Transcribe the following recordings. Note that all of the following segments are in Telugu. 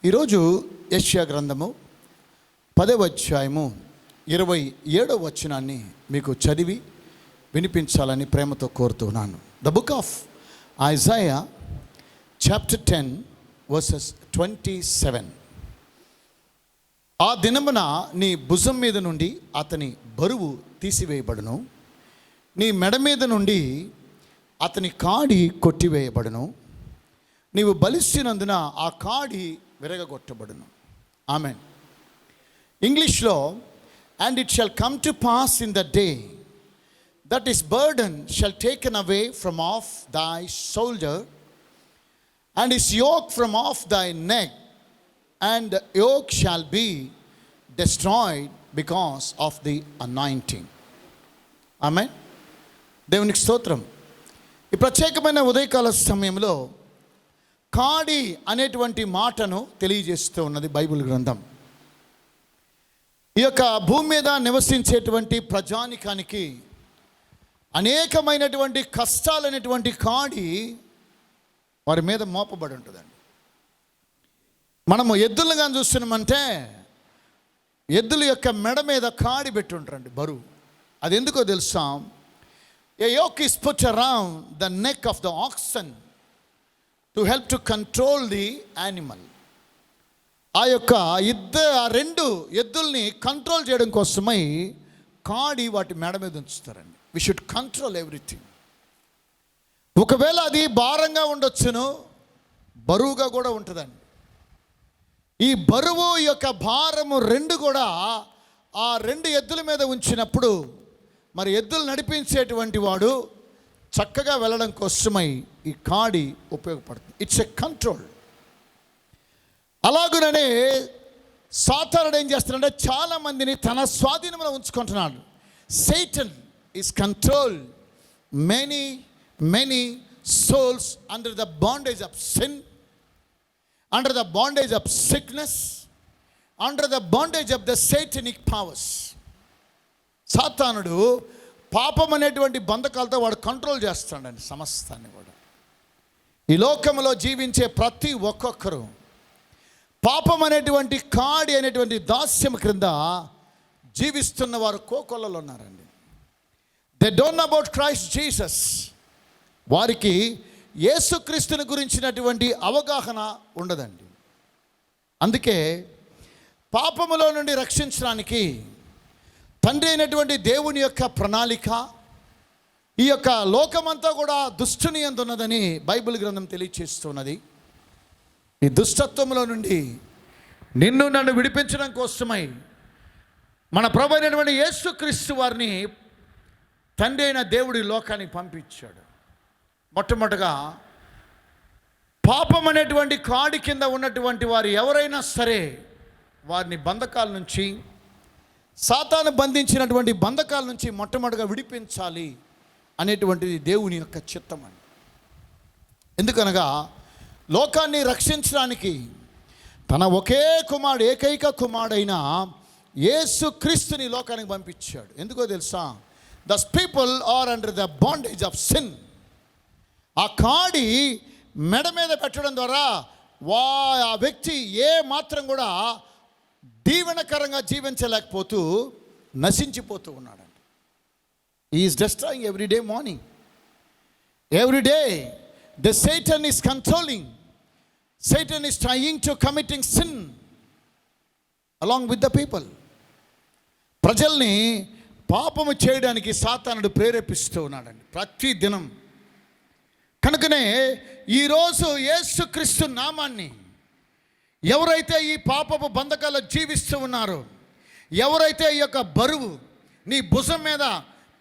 ఈరోజు యెషయా గ్రంథము 10వ అధ్యాయము 27వ వచనాన్ని మీకు చదివి వినిపించాలని ప్రేమతో కోరుతున్నాను. The book of Isaiah chapter 10 versus 27. ఆ దినమున నీ భుజం మీద నుండి అతని బరువు తీసివేయబడును, నీ మెడ మీద నుండి అతని కాడి కొట్టివేయబడును, నీవు బలిసినందున ఆ కాడి విరగగొట్టబడును. ఆమేన్. ఇంగ్లీష్లో, and it shall come to pass in the day that is burden shall taken away from of దై shoulder and his yoke from off thy neck, and the yoke shall be destroyed because of the anointing. Amen. దేవునికి స్తోత్రం. ఈ ప్రత్యేకమైన ఉదయకాల సమయంలో కాడి అనేటువంటి మాటను తెలియజేస్తూ ఉన్నది బైబిల్ గ్రంథం. ఈ యొక్క భూమి మీద నివసించేటువంటి ప్రజానికానికి అనేకమైనటువంటి కష్టాలనేటువంటి కాడి వారి మీద మోపబడి ఉంటుందండి. మనము ఎద్దులుగా చూస్తున్నామంటే ఎద్దుల యొక్క మెడ మీద కాడి పెట్టి ఉంటారండి, బరువు. అది ఎందుకో తెలుసా? A yoke is put around the neck of the oxen to help to control the animal. ఆ యొక్క రెండు ఎద్దుల్ని కంట్రోల్ చేయడం కోసమై కాడి వాటి మెడ మీద ఉంచుతారండి. We should control everything. ఒకవేళ అది భారంగా ఉండొచ్చును, బరువుగా కూడా ఉంటుందండి. ఈ బరువు యొక్క భారము రెండు కూడా ఆ రెండు ఎద్దుల మీద ఉంచినప్పుడు మరి ఎద్దులు నడిపించేటువంటి వాడు చక్కగా వెళ్ళడం కోసమై ఈ కాడి ఉపయోగపడుతుంది. It's a control. అలాగుననే సాతానుడు ఏం చేస్తున్నాడంటే చాలామందిని తన స్వాధీనంలో ఉంచుకుంటున్నాడు. Satan is controlled many souls under the bondage of sin, under the bondage of sickness, under the bondage of the satanic powers. సాతానుడు పాపం అనేటువంటి బంధకాలతో వాడు కంట్రోల్ చేస్తాడండి సమస్తాన్ని కూడా. ఈ లోకంలో జీవించే ప్రతి ఒక్కొక్కరు పాపం అనేటువంటి కాడి అనేటువంటి దాస్యం క్రింద జీవిస్తున్న వారు కోకొల్లలో ఉన్నారండి. They don't know about Christ Jesus. వారికి యేసుక్రీస్తుని గురించినటువంటి అవగాహన ఉండదండి. అందుకే పాపములో నుండి రక్షించడానికి తండ్రి అయినటువంటి దేవుని యొక్క ప్రణాళిక ఈ యొక్క లోకమంతా కూడా దుష్టుని యందు ఉన్నదని బైబిల్ గ్రంథం తెలియచేస్తున్నది. ఈ దుష్టత్వంలో నుండి నిన్ను నన్ను విడిపించడం కోసమై మన ప్రభు అయినటువంటి యేసుక్రీస్తు వారిని తండ్రి అయిన దేవుడి లోకానికి పంపించాడు. మొట్టమొదటిగా పాపం అనేటువంటి కాడి కింద ఉన్నటువంటి వారు ఎవరైనా సరే వారిని బంధకాల నుంచి, సాతాను బంధించినటువంటి బంధకాల నుంచి మొట్టమొదటిగా విడిపించాలి అనేటువంటిది దేవుని యొక్క చిత్తం అండి. ఎందుకనగా లోకాన్ని రక్షించడానికి తన ఒకే కుమారుడు, ఏకైక కుమారుడైన యేసుక్రీస్తుని లోకానికి పంపించాడు. ఎందుకో తెలుసా? The people are under the bondage of sin. ఆ కాడి మెడ మీద పెట్టడం ద్వారా ఆ వ్యక్తి ఏ మాత్రం కూడా దీవెనకరంగా జీవించలేకపోతూ నశించిపోతూ ఉన్నాడండి. He is destroying every day morning. Every day the Satan is controlling. Satan is trying to committing sin along with the people. ప్రజల్ని పాపము చేయడానికి సాతానుడు ప్రేరేపిస్తూ ఉన్నాడండి ప్రతి దినం. కనుకనే ఈరోజు యేసుక్రీస్తు నామాన్ని ఎవరైతే ఈ పాపపు బంధకాల్లో జీవిస్తూ ఉన్నారో, ఎవరైతే ఈ యొక్క బరువు నీ భుజం మీద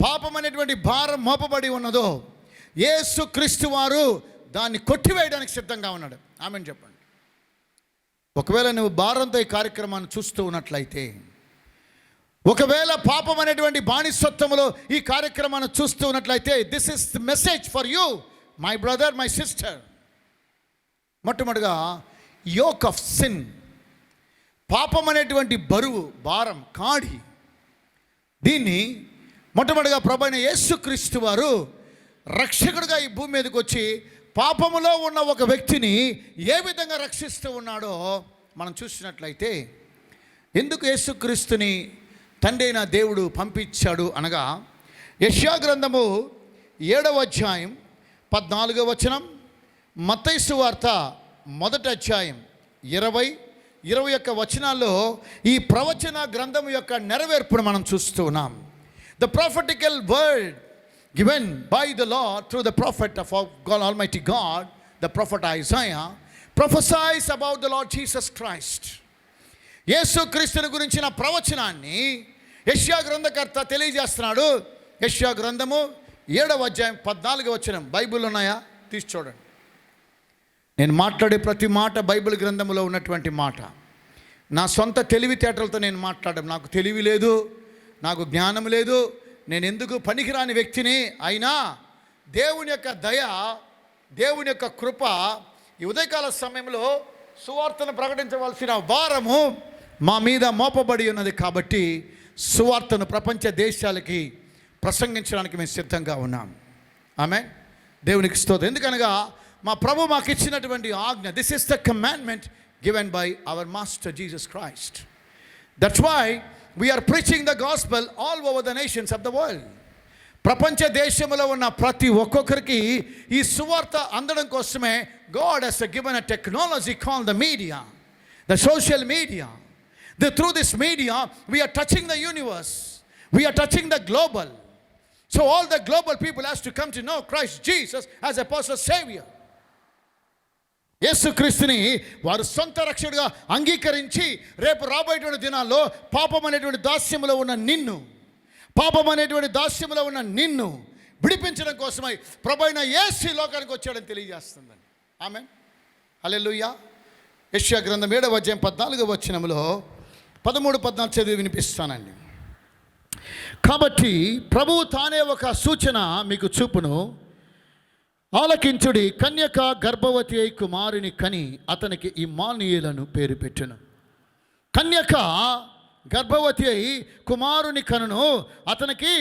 పాపం అనేటువంటి భారం మోపబడి ఉన్నదో, యేసుక్రీస్తు వారు దాన్ని కొట్టివేయడానికి సిద్ధంగా ఉన్నాడు. ఆమేన్ చెప్పండి. ఒకవేళ నువ్వు భారంతో ఈ కార్యక్రమాన్ని చూస్తూ ఉన్నట్లయితే, ఒకవేళ పాపం అనేటువంటి బానిసత్వములో ఈ కార్యక్రమాన్ని చూస్తూ ఉన్నట్లయితే, this is the message for you my brother, my sister. మొట్టమొదటిగా యోక్ ఆఫ్ సిన్, పాపం అనేటువంటి బరువు, భారం, కాడి, దీన్ని మొట్టమొదటిగా ప్రభువైన యేసుక్రీస్తు వారు రక్షకుడిగా ఈ భూమి మీదకి వచ్చి పాపములో ఉన్న ఒక వ్యక్తిని ఏ విధంగా రక్షిస్తూ ఉన్నాడో మనం చూసినట్లయితే ఎందుకు యేసుక్రీస్తుని తండ్రి అయిన దేవుడు పంపించాడు అనగా, యెషయా గ్రంథము 7వ అధ్యాయం 14వ వచనం, మత్తయి సువార్త 1వ అధ్యాయం 20-21 వచనాల్లో ఈ ప్రవచన గ్రంథం యొక్క నెరవేర్పును మనం చూస్తూ ఉన్నాం. The prophetical word given by the Lord through the prophet of God, Almighty God, the prophet Isaiah, prophesies about the Lord Jesus Christ. యేసుక్రీస్తుని గురించిన ప్రవచనాన్ని యెషయా గ్రంథకర్త తెలియజేస్తున్నాడు. యెషయా గ్రంథము 7వ అధ్యాయం 14వ వచనం. బైబిల్ ఉన్నాయా? తీసి చూడండి. నేను మాట్లాడే ప్రతి మాట బైబిల్ గ్రంథంలో ఉన్నటువంటి మాట. నా సొంత తెలివితేటలతో నేను మాట్లాడడం, నాకు తెలివి లేదు, నాకు జ్ఞానం లేదు, నేను ఎందుకు పనికిరాని వ్యక్తిని. అయినా దేవుని యొక్క దయ, దేవుని యొక్క కృప ఈ ఉదయకాల సమయంలో సువార్తను ప్రకటించవలసిన భారము మా మీద మోపబడి ఉన్నది. కాబట్టి సువార్తను ప్రపంచ దేశాలకి ప్రసంగించడానికి మేము సిద్ధంగా ఉన్నాం. ఆమేన్. దేవునికి స్తోత్రం. ఎందుకనగా మా ప్రభు మాకు ఇచ్చినటువంటి ఆజ్ఞ. This is the commandment given by our master Jesus Christ. That's why we are preaching the gospel all over the nations of the world. ప్రపంచ దేశంలో ఉన్న ప్రతి ఒక్కొక్కరికి ఈ సువార్త అందడం కోసమే God has given a technology called the media, the social media. Through this media we are touching the universe, we are touching the global. So all the global people has to come to know Christ Jesus as a personal savior. యేసుక్రీస్తుని వారు సొంత రక్షకుడిగా అంగీకరించి రేపు రాబోయేటువంటి దినాల్లో పాపం అనేటువంటి దాస్యములో ఉన్న నిన్ను విడిపించడం కోసమై ప్రభువైన యేసు లోకానికి వచ్చాడని తెలియజేస్తుందండి. ఆమేన్. హల్లెలూయా. యెషయా గ్రంథం 7వ అధ్యాయం 14వ వచనంలో 13-14 చదివి వినిపిస్తానండి. కాబట్టి ప్రభువు తానే ఒక సూచన మీకు చూపును, ఆలకించుడి, కన్యక గర్భవతి అయి కుమారుని కని అతనికి ఇమ్మానుయేలను పేరు పెట్టును. కన్యక గర్భవతి అయి కుమారుని కనును, అతనికి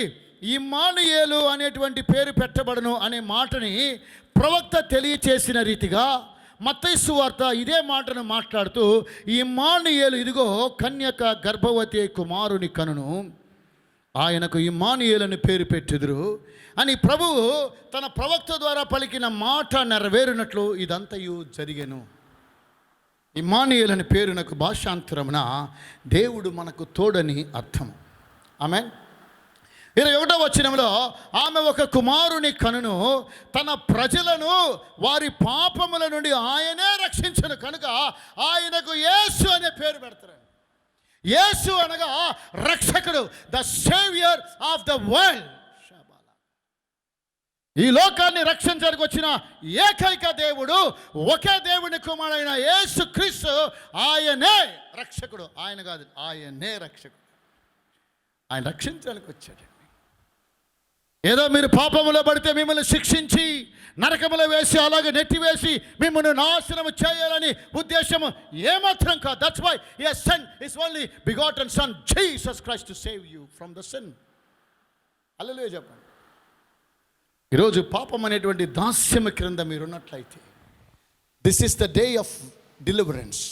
ఇమ్మానుయేలు అనేటువంటి పేరు పెట్టబడును అనే మాటని ప్రవక్త తెలియచేసిన రీతిగా మత్తయి సువార్త ఇదే మాటను మాట్లాడుతూ ఇమ్మానుయేలు, ఇదిగో కన్యక గర్భవతి అయి కుమారుని కనును, ఆయనకు ఇమ్మానుయేలని పేరు పెట్టుదురు అని ప్రభువు తన ప్రవక్త ద్వారా పలికిన మాట నెరవేరినట్లు ఇదంతయు జరిగెను. ఇమ్మానుయేలని పేరునకు భాషాంతరమున దేవుడు మనకు తోడని అర్థం. ఆమేన్. 21వ వచనంలో ఆమె ఒక కుమారుని కనును, తన ప్రజలను వారి పాపముల నుండి ఆయనే రక్షించను కనుక ఆయనకు యేసు అనే పేరు పెడతారు. యేసు అనగా రక్షకుడు, the saviour of the world. ఈ లోకాన్ని రక్షించడానికి వచ్చిన ఏకైక దేవుడు, ఒకే దేవుని కుమారుడైన యేసుక్రీస్తు, ఆయనే రక్షకుడు. ఆయన కాదు, ఆయనే రక్షకుడు. ఆయన రక్షించడానికి వచ్చాడు. ఏదో మీరు పాపములో పడితే మిమ్మల్ని శిక్షించి నరకములో వేసి అలాగే నెట్టివేసి మిమ్మల్ని నాశనం చేయాలని ఉద్దేశము ఏమాత్రం కాదు. That's why he has sent his only begotten son Jesus Christ to save you from the sin. Hallelujah చెప్పండి. ఈరోజు పాపం అనేటువంటి దాస్యము క్రింద మీరున్నట్లయితే, this is the day of deliverance.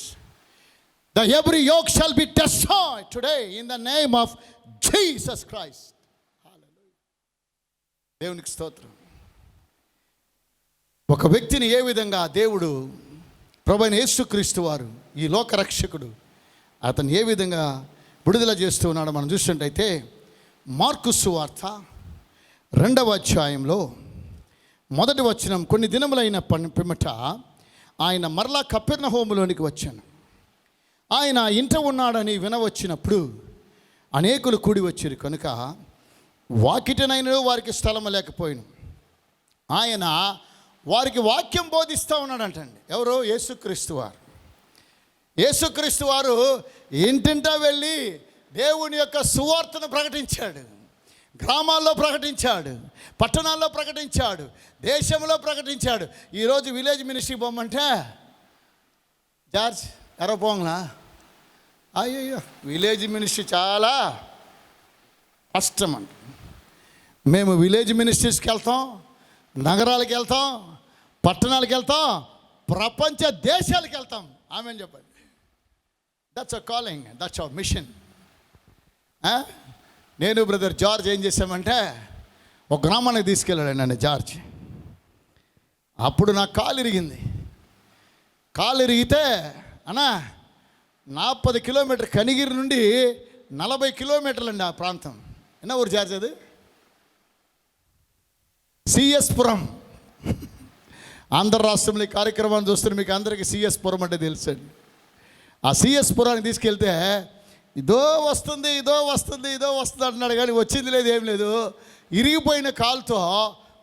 The every yoke shall be destroyed today in the name of Jesus Christ. దేవునికి స్తోత్రం. ఒక వ్యక్తిని ఏ విధంగా దేవుడు ప్రభువైన యేసుక్రీస్తు వారు, ఈ లోక రక్షకుడు, అతను ఏ విధంగా విడుదల చేస్తూ ఉన్నాడో మనం చూస్తుంటైతే మార్కు సువార్త 2వ అధ్యాయంలో 1వ వచనం, కొన్ని దినములైన పిమ్మట ఆయన మరలా కపెర్నహూములోనికి వచ్చాను. ఆయన ఇంట ఉన్నాడని వినవచ్చినప్పుడు అనేకులు కూడి వచ్చారు కనుక వాకిటనైన వారికి స్థలము లేకపోయిను. ఆయన వారికి వాక్యం బోధిస్తూ ఉన్నాడంటండి. ఎవరు? యేసుక్రీస్తు వారు. యేసుక్రీస్తు వారు ఇంటింటా వెళ్ళి దేవుని యొక్క సువార్తను ప్రకటించాడు. గ్రామాల్లో ప్రకటించాడు, పట్టణాల్లో ప్రకటించాడు, దేశంలో ప్రకటించాడు. ఈరోజు విలేజ్ మినిస్ట్రీ పోమంటే జార్జ్ ఎరో పోంగ్లా, అయ్యో విలేజ్ మినిస్ట్రీ చాలా కష్టం అంట. మేము విలేజ్ మినిస్ట్రీస్కి వెళ్తాం, నగరాలకు వెళ్తాం, పట్టణాలకు వెళ్తాం, ప్రపంచ దేశాలకు వెళ్తాం. ఆమెను చెప్పండి. That's a calling, that's our machine. నేను బ్రదర్ జార్జ్ ఏం చేశామంటే ఒక గ్రామానికి తీసుకెళ్ళాడు నన్ను జార్జ్. అప్పుడు నాకు కాలు ఇరిగింది. కాలు ఇరిగితే అన్నా 40 కిలోమీటర్ కనిగిరి నుండి 40 కిలోమీటర్లు అండి ఆ ప్రాంతం. ఎన్న ఊరు జార్జ్ అది? సిఎస్ పురం. ఆంధ్ర రాష్ట్రంలో ఈ కార్యక్రమాన్ని చూస్తున్న మీకు అందరికీ సిఎస్ పురం అంటే తెలుసండి. ఆ సిఎస్ పురానికి తీసుకెళ్తే ఇదో వస్తుంది అంటున్నాడు, కానీ వచ్చింది లేదు, ఏం లేదు. ఇరిగిపోయిన కాలుతో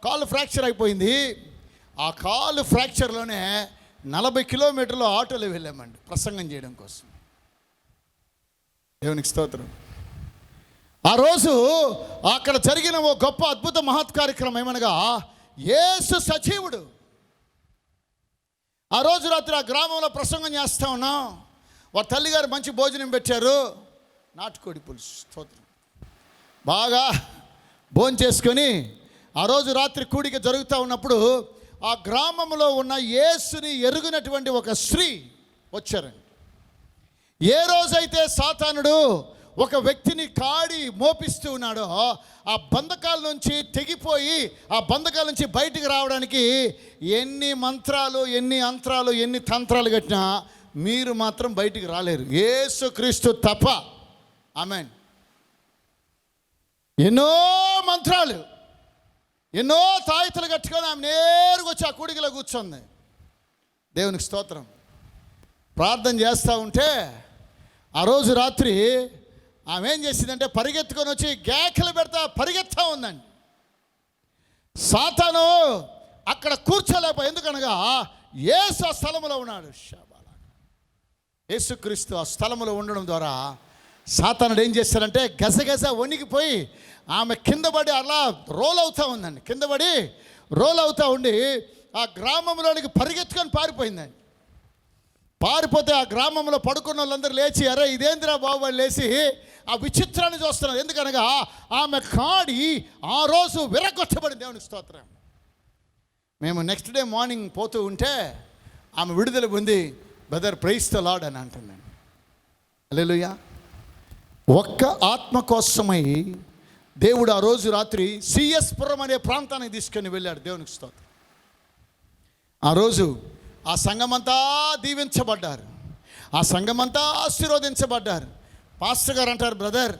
కాలు ఫ్రాక్చర్ అయిపోయింది. ఆ కాలు ఫ్రాక్చర్లోనే 40 కిలోమీటర్లు ఆటోలో వెళ్ళామండి ప్రసంగం చేయడం కోసం. దేవునికి స్తోత్రం. ఆ రోజు అక్కడ జరిగిన ఓ గొప్ప అద్భుత మహత్ కార్యక్రమం ఏమనగా యేసు సజీవుడు. ఆ రోజు రాత్రి ఆ గ్రామంలో ప్రసంగం చేస్తూ ఉన్నాం. వారి తల్లిగారు మంచి భోజనం పెట్టారు, నాటుకోడి పులుసు. స్తోత్రం. బాగా భోజనం చేసుకొని ఆ రోజు రాత్రి కూడిక జరుగుతూ ఉన్నప్పుడు ఆ గ్రామంలో ఉన్న యేసుని ఎరుగినటువంటి ఒక స్త్రీ వచ్చారండి. ఏ రోజైతే సాతానుడు ఒక వ్యక్తిని కాడి మోపిస్తూ ఉన్నాడో ఆ బంధకాల నుంచి తెగిపోయి ఆ బంధకాల నుంచి బయటికి రావడానికి ఎన్ని మంత్రాలు, ఎన్ని యంత్రాలు, ఎన్ని తంత్రాలు కట్టినా మీరు మాత్రం బయటికి రాలేరు, యేసుక్రీస్తు తప్ప. ఆమేన్. ఎన్నో మంత్రాలు, ఎన్నో తాయితలు కట్టుకొని ఆమె నేరుగా వచ్చి ఆ కూడికలో కూర్చుంది. దేవునికి స్తోత్రం. ప్రార్థన చేస్తూ ఉంటే ఆ రోజు రాత్రి ఆమె ఏం చేసిందంటే పరిగెత్తుకొని వచ్చి కేకలు పెడతా పరిగెత్తా ఉందండి. సాతాను అక్కడ కూర్చోలేకపోయి, ఎందుకనగా యేసు ఆ స్థలంలో ఉన్నాడు. యేసుక్రీస్తు ఆ స్థలంలో ఉండడం ద్వారా సాతానుడు ఏం చేస్తారంటే గజగజ వణికిపోయి ఆమె కింద పడి అలా రోల్ అవుతూ ఉందండి. కింద పడి రోల్ అవుతూ ఉండి ఆ గ్రామంలోనికి పరిగెత్తుకొని పారిపోయిందండి. పారిపోతే ఆ గ్రామంలో పడుకున్న వాళ్ళందరూ లేచి అరే ఇదేందిరా బాబు అని లేచి ఆ విచిత్రాన్ని చూస్తున్నారు. ఎందుకనగా ఆమె కాడి ఆ రోజు విరగొట్టబడింది. దేవునికి స్తోత్రం. మేము నెక్స్ట్ డే మార్నింగ్ పోతూ ఉంటే ఆమె విడుదల పొంది బ్రదర్ ప్రైజ్ ద లార్డ్ అని అంటున్నాను. హల్లెలూయా. ఒక్క ఆత్మ కోసమై దేవుడు ఆ రోజు రాత్రి సిఎస్ పురం అనే ప్రాంతానికి తీసుకొని వెళ్ళాడు. దేవునికి స్తోత్రం. ఆ రోజు ఆ సంఘమంతా దీవించబడ్డారు, ఆ సంఘమంతా ఆశీర్వదించబడ్డారు. పాస్టర్ గారు అంటారు, బ్రదర్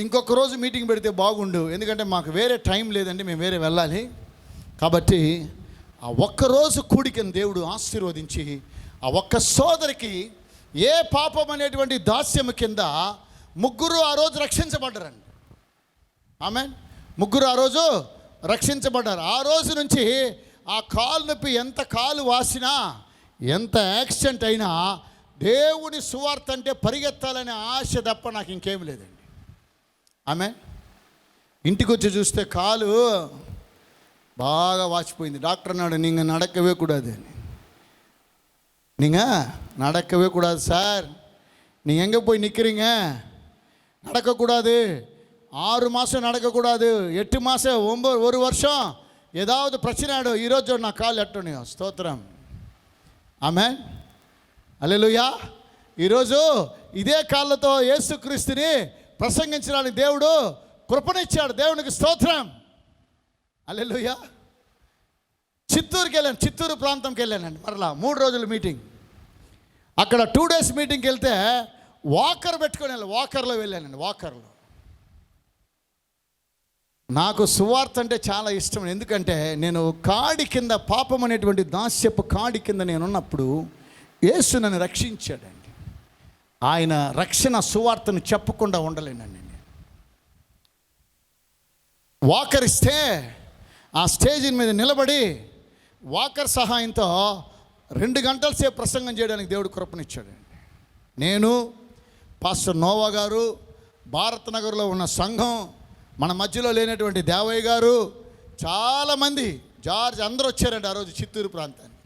ఇంకొక రోజు మీటింగ్ పెడితే బాగుండు, ఎందుకంటే మాకు వేరే టైం లేదండి, మేము వేరే వెళ్ళాలి. కాబట్టి ఆ ఒక్కరోజు కూడికని దేవుడు ఆశీర్వదించి ఆ ఒక్క సోదరికి ఏ పాపం అనేటువంటి దాస్యము కింద ముగ్గురు ఆ రోజు రక్షించబడ్డారండి. ఆమెన్. ముగ్గురు ఆ రోజు రక్షించబడ్డారు. ఆ రోజు నుంచి ఆ కాలు నొప్పి ఎంత కాలు వాసినా ఎంత యాక్సిడెంట్ అయినా దేవుని సువార్త అంటే పరిగెత్తాలనే ఆశ తప్ప నాకు ఇంకేం లేదండి. ఆమెన్. ఇంటికి వచ్చి చూస్తే కాలు బాగా వాచిపోయింది. డాక్టర్ అన్నాడు நீங்கள் நடக்கவே கூடாது, நீங்கள் நடக்கவே கூடாது சார், நீங்கள் எங்கே போய் நிற்கிறீங்க, நடக்கக்கூடாது, 6 மாதம் நடக்கக்கூடாது, 8 மாதம் 1 வருஷம் ఏదావదు ప్రశ్నాడు. ఈరోజు నా కాలు ఎట్టని. స్తోత్రం. ఆమేన్. హల్లెలూయా. ఈరోజు ఇదే కాళ్ళతో యేసుక్రీస్తుని ప్రసంగించడానికి దేవుడు కృపనిచ్చాడు. దేవునికి స్తోత్రం. హల్లెలూయా. చిత్తూరుకి వెళ్ళాను, చిత్తూరు ప్రాంతంకి వెళ్ళానండి. మరలా 3 రోజుల మీటింగ్. అక్కడ 2 days మీటింగ్కి వెళ్తే వాకర్ పెట్టుకొని వెళ్ళాను. వాకర్లో వెళ్ళానండి. వాకర్లో నాకు సువార్త అంటే చాలా ఇష్టం. ఎందుకంటే నేను కాడి కింద పాపం అనేటువంటి దాస్యపు కాడి కింద నేనున్నప్పుడు యేసు నన్ను రక్షించాడండి. ఆయన రక్షణ సువార్తను చెప్పకుండా ఉండలేనండి. వాకర్ ఇస్తే ఆ స్టేజ్ మీద నిలబడి వాకర్ సహాయంతో 2 గంటల సేపు ప్రసంగం చేయడానికి దేవుడు కృపనిచ్చాడండి. నేను, పాస్టర్ నోవా గారు, భారత్ నగర్లో ఉన్న సంఘం, మన మధ్యలో లేనటువంటి దేవయ్య గారు, చాలామంది, జార్జ్ అందరూ వచ్చారండి ఆ రోజు చిత్తూరు ప్రాంతానికి.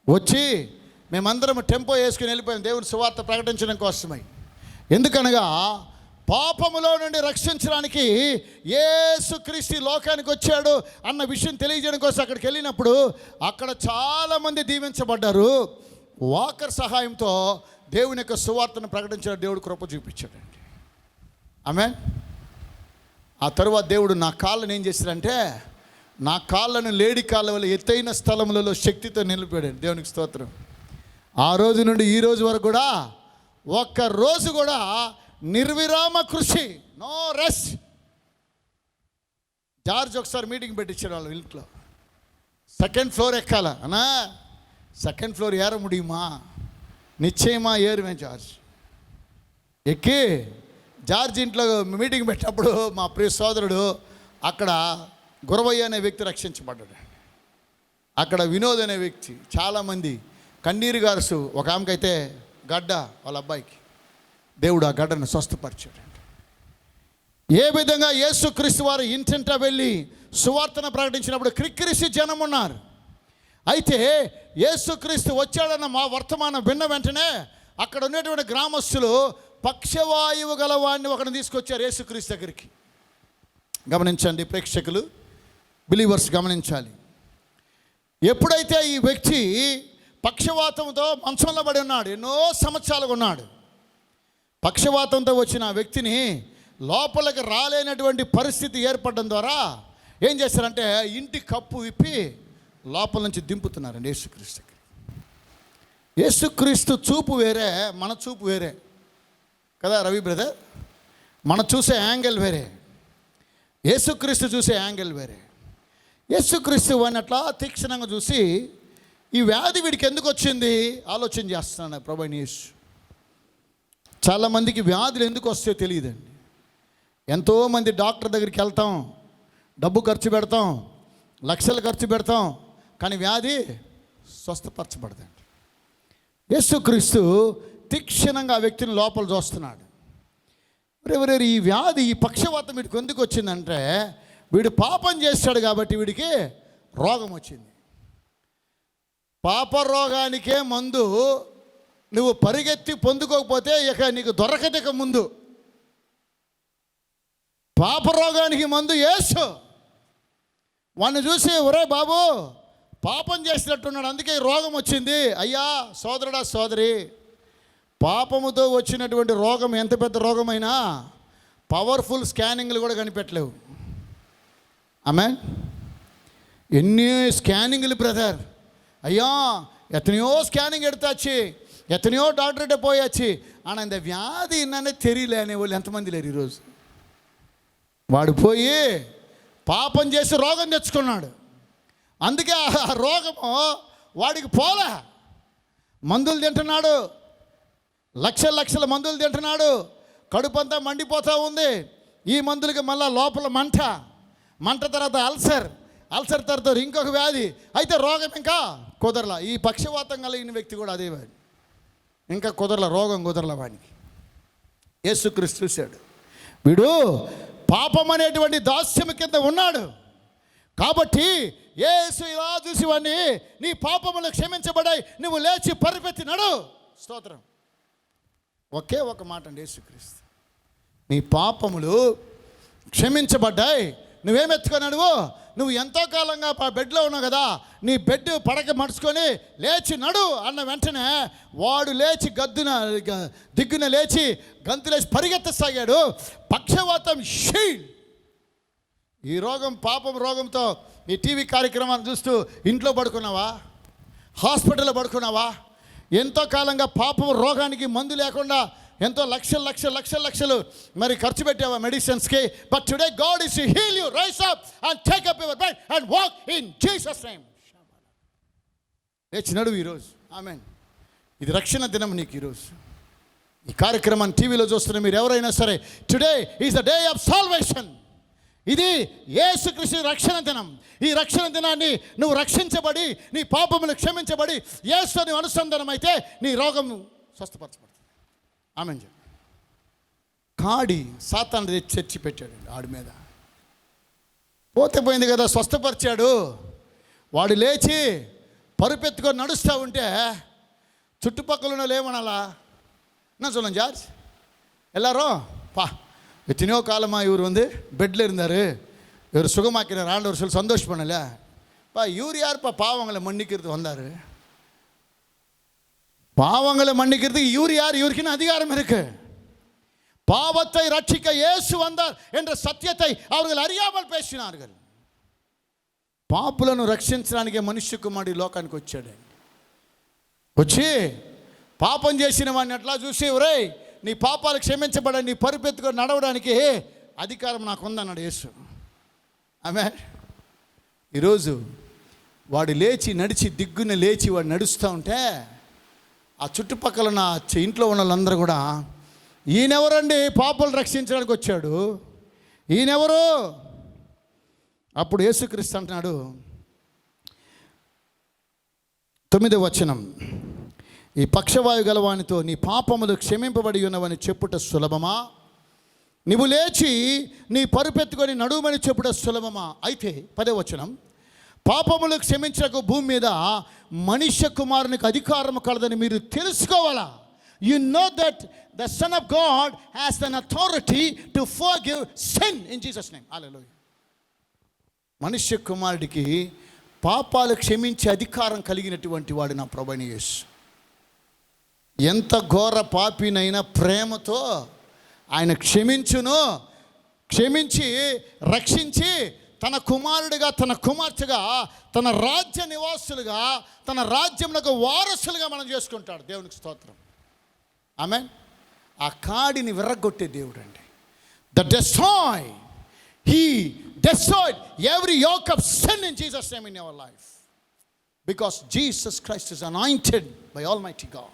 వచ్చి మేమందరం టెంపో వేసుకుని వెళ్ళిపోయాం దేవుని సువార్త ప్రకటించడం కోసమై. ఎందుకనగా పాపములో నుండి రక్షించడానికి యేసుక్రీస్తు లోకానికి వచ్చాడు అన్న విషయం తెలియజేయడం కోసం అక్కడికి వెళ్ళినప్పుడు అక్కడ చాలామంది దీవించబడ్డారు. వాకర్ సహాయంతో దేవుని యొక్క సువార్తను ప్రకటించిన దేవుడు కృప చూపించాడండి. ఆమేన్. ఆ తరువాత దేవుడు నా కాళ్ళను ఏం చేశాడంటే, నా కాళ్ళను లేడి కాళ్ళ వల్ల ఎత్తైన స్థలములలో శక్తితో నిలిపాడు. దేవునికి స్తోత్రం. ఆ రోజు నుండి ఈ రోజు వరకు కూడా ఒక్క రోజు కూడా నిర్విరామ కృషి, నో రెస్ట్. జార్జ్ ఒకసారి మీటింగ్ పెట్టించాడు వాళ్ళ ఇంట్లో. 2nd ఫ్లోర్ ఎక్కాల అన్నా, 2nd ఫ్లోర్ ఏర ముడియుమా, నిశ్చయమా ఏరుమే జార్జ్. ఎక్కి జార్జ్ ఇంట్లో మీటింగ్ పెట్టినప్పుడు మా ప్రియ సోదరుడు అక్కడ గురవయ్య అనే వ్యక్తి రక్షించబడ్డాడు. అక్కడ వినోద్ అనే వ్యక్తి, చాలామంది కన్నీరు గారుసు, ఒక ఆమెకైతే గడ్డ, వాళ్ళ అబ్బాయికి దేవుడు ఆ గడ్డను స్వస్థపరిచాడు. ఏ విధంగా యేసుక్రీస్తు వారు ఇంటింట వెళ్ళి సువార్తను ప్రకటించినప్పుడు క్రిక్కిరిసి జనం ఉన్నారు. అయితే యేసుక్రీస్తు వచ్చాడన్న మా వర్తమానం విన్న వెంటనే అక్కడ ఉన్నటువంటి గ్రామస్తులు పక్షవాయువు గలవాడిని ఒకరిని తీసుకొచ్చారు యేసుక్రీస్తు దగ్గరికి. గమనించండి ప్రేక్షకులు, బిలీవర్స్ గమనించాలి. ఎప్పుడైతే ఈ వ్యక్తి పక్షవాతంతో మంచంలో పడి ఉన్నాడు, ఎన్నో సంవత్సరాలుగా ఉన్నాడు, పక్షవాతంతో వచ్చిన ఆ వ్యక్తిని లోపలికి రాలేనటువంటి పరిస్థితి ఏర్పడడం ద్వారా ఏం చేస్తారంటే ఇంటి కప్పు విప్పి లోపల నుంచి దింపుతున్నారండి యేసుక్రీస్తుకి. యేసుక్రీస్తు చూపు వేరే, మన చూపు వేరే కదా రవి బ్రదర్. మనం చూసే యాంగిల్ వేరే, యేసుక్రీస్తు చూసే యాంగిల్ వేరే. యేసుక్రీస్తు వాడిని అట్లా తీక్షణంగా చూసి ఈ వ్యాధి వీడికి ఎందుకు వచ్చింది ఆలోచన చేస్తున్నాడు ప్రభువైన యేసు. చాలామందికి వ్యాధులు ఎందుకు వస్తాయో తెలియదండి. ఎంతోమంది డాక్టర్ దగ్గరికి వెళ్తాం, డబ్బు ఖర్చు పెడతాం, లక్షలు ఖర్చు పెడతాం, కానీ వ్యాధి స్వస్థపరచబడదండి. యేసుక్రీస్తు తీక్షణంగా ఆ వ్యక్తిని లోపల చూస్తున్నాడు. ఎవరెవరు ఈ వ్యాధి, ఈ పక్షవాతం వీడికి ఎందుకు వచ్చిందంటే వీడు పాపం చేస్తాడు కాబట్టి వీడికి రోగం వచ్చింది. పాప రోగానికే మందు నువ్వు పరిగెత్తి పొందుకోకపోతే ఇక నీకు దొరకదిక ముందు. పాప రోగానికి మందు యేసు. వాడిని చూసి ఒరే బాబు పాపం చేసినట్టున్నాడు, అందుకే రోగం వచ్చింది. అయ్యా సోదరుడా సోదరి, పాపముతో వచ్చినటువంటి రోగం ఎంత పెద్ద రోగమైనా పవర్ఫుల్ స్కానింగ్లు కూడా కనిపెట్టలేవు. ఆమేన్. ఎన్ని స్కానింగ్లు బ్రదర్, అయ్యా ఎతனையோ స్కానింగ్ ఎడతాచ్చి, ఎతனையோ డాక్టర్கிட்ட పోయాచ్చి, ஆனால் இந்த వ్యాధి என்னன்னே தெரியல అనే వాళ్ళు ఎంతమంది లేరు ఈరోజు. వాడు పోయి పాపం చేసి రోగం తెచ్చుకున్నాడు, అందుకే ఆ రోగము వాడికి పోలే. మందులు తింటున్నాడు, లక్షల మందులు తింటున్నాడు, కడుపంతా మండిపోతూ ఉంది. ఈ మందులకి మళ్ళీ లోపల మంట తర్వాత అల్సర్ తర్వాత ఇంకొక వ్యాధి. అయితే రోగం ఇంకా కుదరలా. ఈ పక్షవాతం కలిగిన వ్యక్తి కూడా అదే వ్యాధి, ఇంకా కుదరలా, రోగం కుదరలా వాడికి. యేసుక్రీస్తు చూశాడు, వీడు పాపం అనేటువంటి దాస్యం కింద ఉన్నాడు కాబట్టి యేసు ఇలా చూసి వాడిని, నీ పాపములు క్షమించబడాయి, నువ్వు లేచి పరిపెత్తి నడు. స్తోత్రం. ఒకే ఒక మాట అండి యేసుక్రీస్తు, నీ పాపములు క్షమించబడ్డాయి, నువ్వేమెత్తుకొని నువ్వు ఎంతో కాలంగా బెడ్లో ఉన్నావు కదా, నీ బెడ్ పడక మడుచుకొని లేచి నడు అన్న వెంటనే వాడు లేచి దిగ్గున లేచి గంతులేసి పరిగెత్తసాగాడు. పక్షవాతం షీల్డ్. ఈ రోగం, పాపం రోగంతో ఈ టీవీ కార్యక్రమాన్ని చూస్తూ ఇంట్లో పడుకున్నావా, హాస్పిటల్లో పడుకున్నావా, ఎంతో కాలంగా పాపం రోగానికి మందు లేకుండా ఎంతో లక్షలు మరి ఖర్చు పెట్టావా మెడిసిన్స్కి. But today God is to heal you. Rise up and take up your bed and walk in Jesus name. లేచి నడువు ఈరోజు. ఆమేన్. ఇది రక్షణ దినం నీకు. ఈరోజు ఈ కార్యక్రమాన్ని టీవీలో చూస్తున్న మీరు ఎవరైనా సరే, today is the day of salvation. ఇది యేసుక్రీస్తు రక్షణ దినం. ఈ రక్షణ దినాన్ని నువ్వు రక్షించబడి, నీ పాపములు క్షమించబడి, యేసుని అనుసంధానం అయితే నీ రోగం స్వస్థపరచబడుతుంది. ఆమేన్. కాడి సాతాను చర్చి పెట్టాడు ఆడి మీద. పోతే పోయింది కదా, స్వస్థపరిచాడు. వాడు లేచి పరుపెత్తుకొని నడుస్తూ ఉంటే చుట్టుపక్కల ఉన్న లేవనాలా என்ன சொல்லுங்க ஜார்ஜ் எல்லாரும் பா எத்தனையோ காலமாக இவர் வந்து பெட்டில் இருந்தார், இவர் சுகமாக்கினார், ஆண்டவர் சொல்லி சந்தோஷம் பண்ணல. பா இவர் யாருப்பா பாவங்களை மன்னிக்கிறது வந்தார். பாவங்களை மன்னிக்கிறதுக்கு இவருக்குன்னு அதிகாரம் இருக்கு. பாவத்தை ரட்சிக்க இயேசு வந்தார் என்ற சத்தியத்தை அவர்கள் அறியாமல் பேசினார்கள். పాపులను రక్షించడానికి మనుష్య కుమారుడు లోకానికి వచ్చాడు. వచ్చి పాపం చేసిన వాడిని అట్లా చూసి, ఒరేయ్ నీ పాపాలు క్షమించబడండి, నీ పరుపెత్తుకొని నడవడానికి అధికారం నాకు ఉందన్నాడు యేసు. ఆమేన్. ఈరోజు వాడు లేచి నడిచి దిగ్గున లేచి వాడు నడుస్తూ ఉంటే ఆ చుట్టుపక్కల నా ఇంట్లో ఉన్న వాళ్ళందరూ కూడా, ఈయనెవరండి పాపాలు రక్షించడానికి వచ్చాడు, ఈయనెవరు? అప్పుడు యేసుక్రీస్తు అంటున్నాడు, 9వ వచనం, ఈ పక్షవాయు గలవానితో నీ పాపములు క్షమింపబడి ఉన్నవని చెప్పుట సులభమా, నీవు లేచి నీ పరుపెత్తుకొని నడుమని చెప్పుట సులభమా? అయితే 10వ వచనం, పాపములు క్షమించకు భూమి మీద మనుష్య కుమారునికి అధికారం కలదని మీరు తెలుసుకోవాలా. You know that the Son of God has an authority to forgive sin in Jesus' name. Hallelujah. మనుష్య కుమారుడికి పాపాలు క్షమించే అధికారం కలిగినటువంటి వాడు నా ప్రభువైన యేసు. ఎంత ఘోర పాపినైనా ప్రేమతో ఆయన క్షమించి రక్షించి తన కుమారుడిగా, తన కుమార్తెగా, తన రాజ్య నివాసులుగా, తన రాజ్యమునకు వారసులుగా మనం చేసుకుంటాడు. దేవునికి స్తోత్రం. ఆమేన్. ఆ కాడిని విర్రగొట్టే దేవుడు అండి. He destroyed every yoke of sin in Jesus' name in our life. Because Jesus Christ is anointed by Almighty God.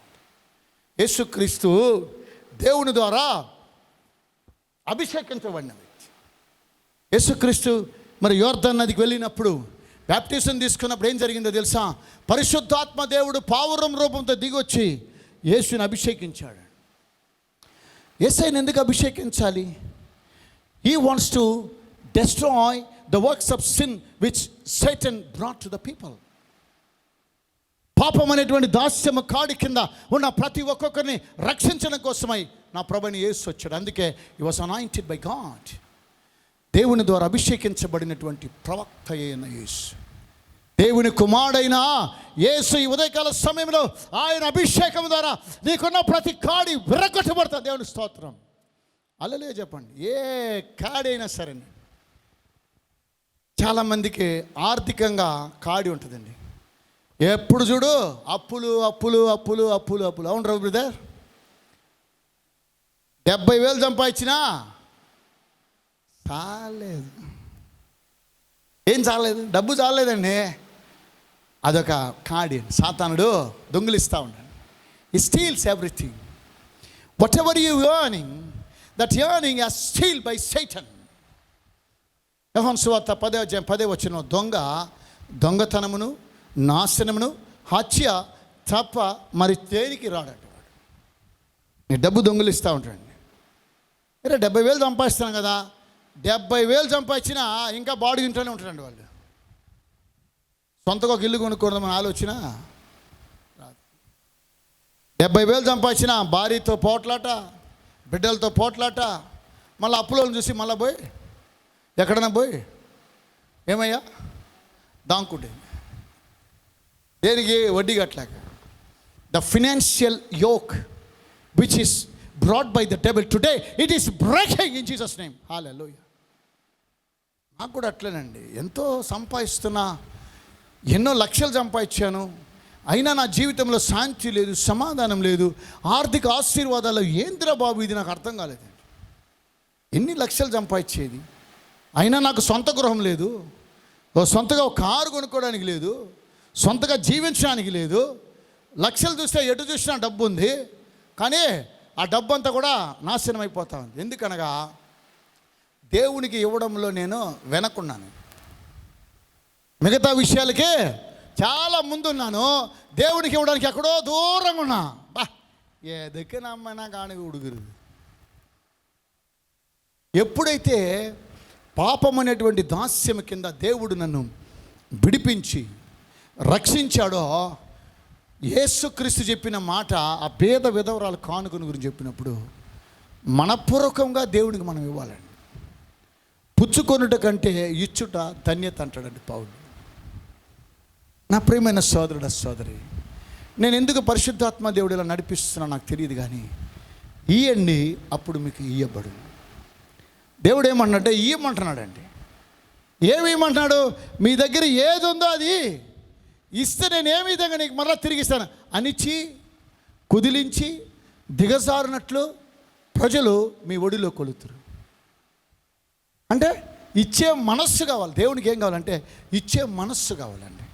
యేసు క్రీస్తు దేవుని ద్వారా అభిషేకించబడిన వ్యక్తి. యేసు క్రీస్తు మరి యోర్దాను నదికి వెళ్ళినప్పుడు బాప్టిజం తీసుకున్నప్పుడు ఏం జరిగిందో తెలుసా? పరిశుద్ధాత్మ దేవుడు పావురం రూపంతో దిగొచ్చి యేసుని అభిషేకించాడు. యేసయ్యను ఎందుకు అభిషేకించాలి? He wants to destroy the works of sin which Satan brought to the people. పాపం అనేటువంటి దాస్యము కాడి కింద ఉన్న ప్రతి ఒక్కొక్కరిని రక్షించడం కోసమై నా ప్రభువైన యేసు వచ్చాడు. అందుకే he was anointed by God. దేవుని ద్వారా అభిషేకించబడినటువంటి ప్రవక్త అయిన యేసు, దేవుని కుమారుడైన యేసు ఈ ఉదయకాల సమయంలో ఆయన అభిషేకం ద్వారా నీకున్న ప్రతి కాడి విరగొట్టబడతాడు. దేవుని స్తోత్రం. హల్లెలూయా చెప్పండి. ఏ కాడైనా సరే, చాలామందికి ఆర్థికంగా కాడి ఉంటుందండి. ఎప్పుడు చూడు అప్పులు అప్పులు అప్పులు అప్పులు అప్పులు. అవును రవి బ్రదర్, 70,000 సంపాదించినా చాలేదు. ఏం చాలేదు? డబ్బు చాలేదండి. అదొక కాడి. సాతానుడు దొంగిలిస్తూ ఉంటాడు. He steals everything. Whatever you earning, that earning is stealed by Satan. యోహాను సువార్త 10వ వచనం, దొంగతనమును నాశనమును హత్య తప్ప మరి దేనికి రాడట. నీ డబ్బు దొంగిలిస్తూ ఉంటాడండి. 70,000 సంపాదిస్తున్నాం కదా, 70,000 సంపాదించినా ఇంకా బాడీ ఇంట్లోనే ఉంటారండి వాళ్ళు. సొంతగా ఒక ఇల్లు కొనుక్కోవడం ఆలోచన రాదు. 70,000 సంపాదించిన భార్యతో పోట్లాట, బిడ్డలతో పోట్లాట, మళ్ళీ అప్పులను చూసి మళ్ళీ పోయి ఎక్కడన్నా పోయి ఏమయ్యా దాంకుంటే దేనికి వడ్డీ కట్టలేక. The financial yoke which is brought by the devil today, it is breaking in Jesus name. Hallelujah. నాకు కూడా అట్లేనండి. ఎంతో సంపాదిస్తున్నా, ఎన్నో లక్షలు సంపాదించాను, అయినా నా జీవితంలో శాంతి లేదు, సమాధానం లేదు, ఆర్థిక ఆశీర్వాదాలు ఏందిరా బాబు ఇది నాకు అర్థం కాలేదండి. ఎన్ని లక్షలు సంపాదించేది, అయినా నాకు సొంత గృహం లేదు, సొంతగా ఒక కారు కొనుక్కోవడానికి లేదు, సొంతగా జీవించడానికి లేదు. లక్షలు చూస్తే ఎటు చూసినా డబ్బు ఉంది, కానీ ఆ డబ్బు అంతా కూడా నాశనం అయిపోతా ఉంది. ఎందుకనగా దేవునికి ఇవ్వడంలో నేను వెనక్కున్నాను. మిగతా విషయాలకే చాలా ముందున్నాను, దేవునికి ఇవ్వడానికి ఎక్కడో దూరంగా ఉన్నా. ఏదైతే నమ్మనా కానీ ఉడుగురు. ఎప్పుడైతే పాపం అనేటువంటి దాస్యం కింద దేవుడు నన్ను విడిపించి రక్షించాడో, యేసుక్రీస్తు చెప్పిన మాట, ఆ పేద విధవరాలు కానుకను గురించి చెప్పినప్పుడు మనపూర్వకంగా దేవునికి మనం ఇవ్వాలండి. పుచ్చుకొనుట కంటే ఇచ్చుట ధన్యత అంటాడండి పౌలు. నా ప్రియమైన సోదరుడు సోదరి, నేను ఎందుకు పరిశుద్ధాత్మ దేవుడు ఇలా నడిపిస్తున్నా నాకు తెలియదు, కానీ ఇయ్యండి అప్పుడు మీకు ఇయ్యబడు. దేవుడు ఏమంటున్నాడంటే ఇయ్యమంటున్నాడండి. ఏమి ఇవ్వమంటున్నాడు? మీ దగ్గర ఏది ఉందో అది ఇస్తే నేను ఏ విధంగా నీకు మరలా తిరిగి ఇస్తాను. అనిచి కుదిలించి దిగజారునట్లు ప్రజలు మీ ఒడిలో కొలుతురు. అంటే ఇచ్చే మనస్సు కావాలి. దేవునికి ఏం కావాలంటే ఇచ్చే మనస్సు కావాలండి.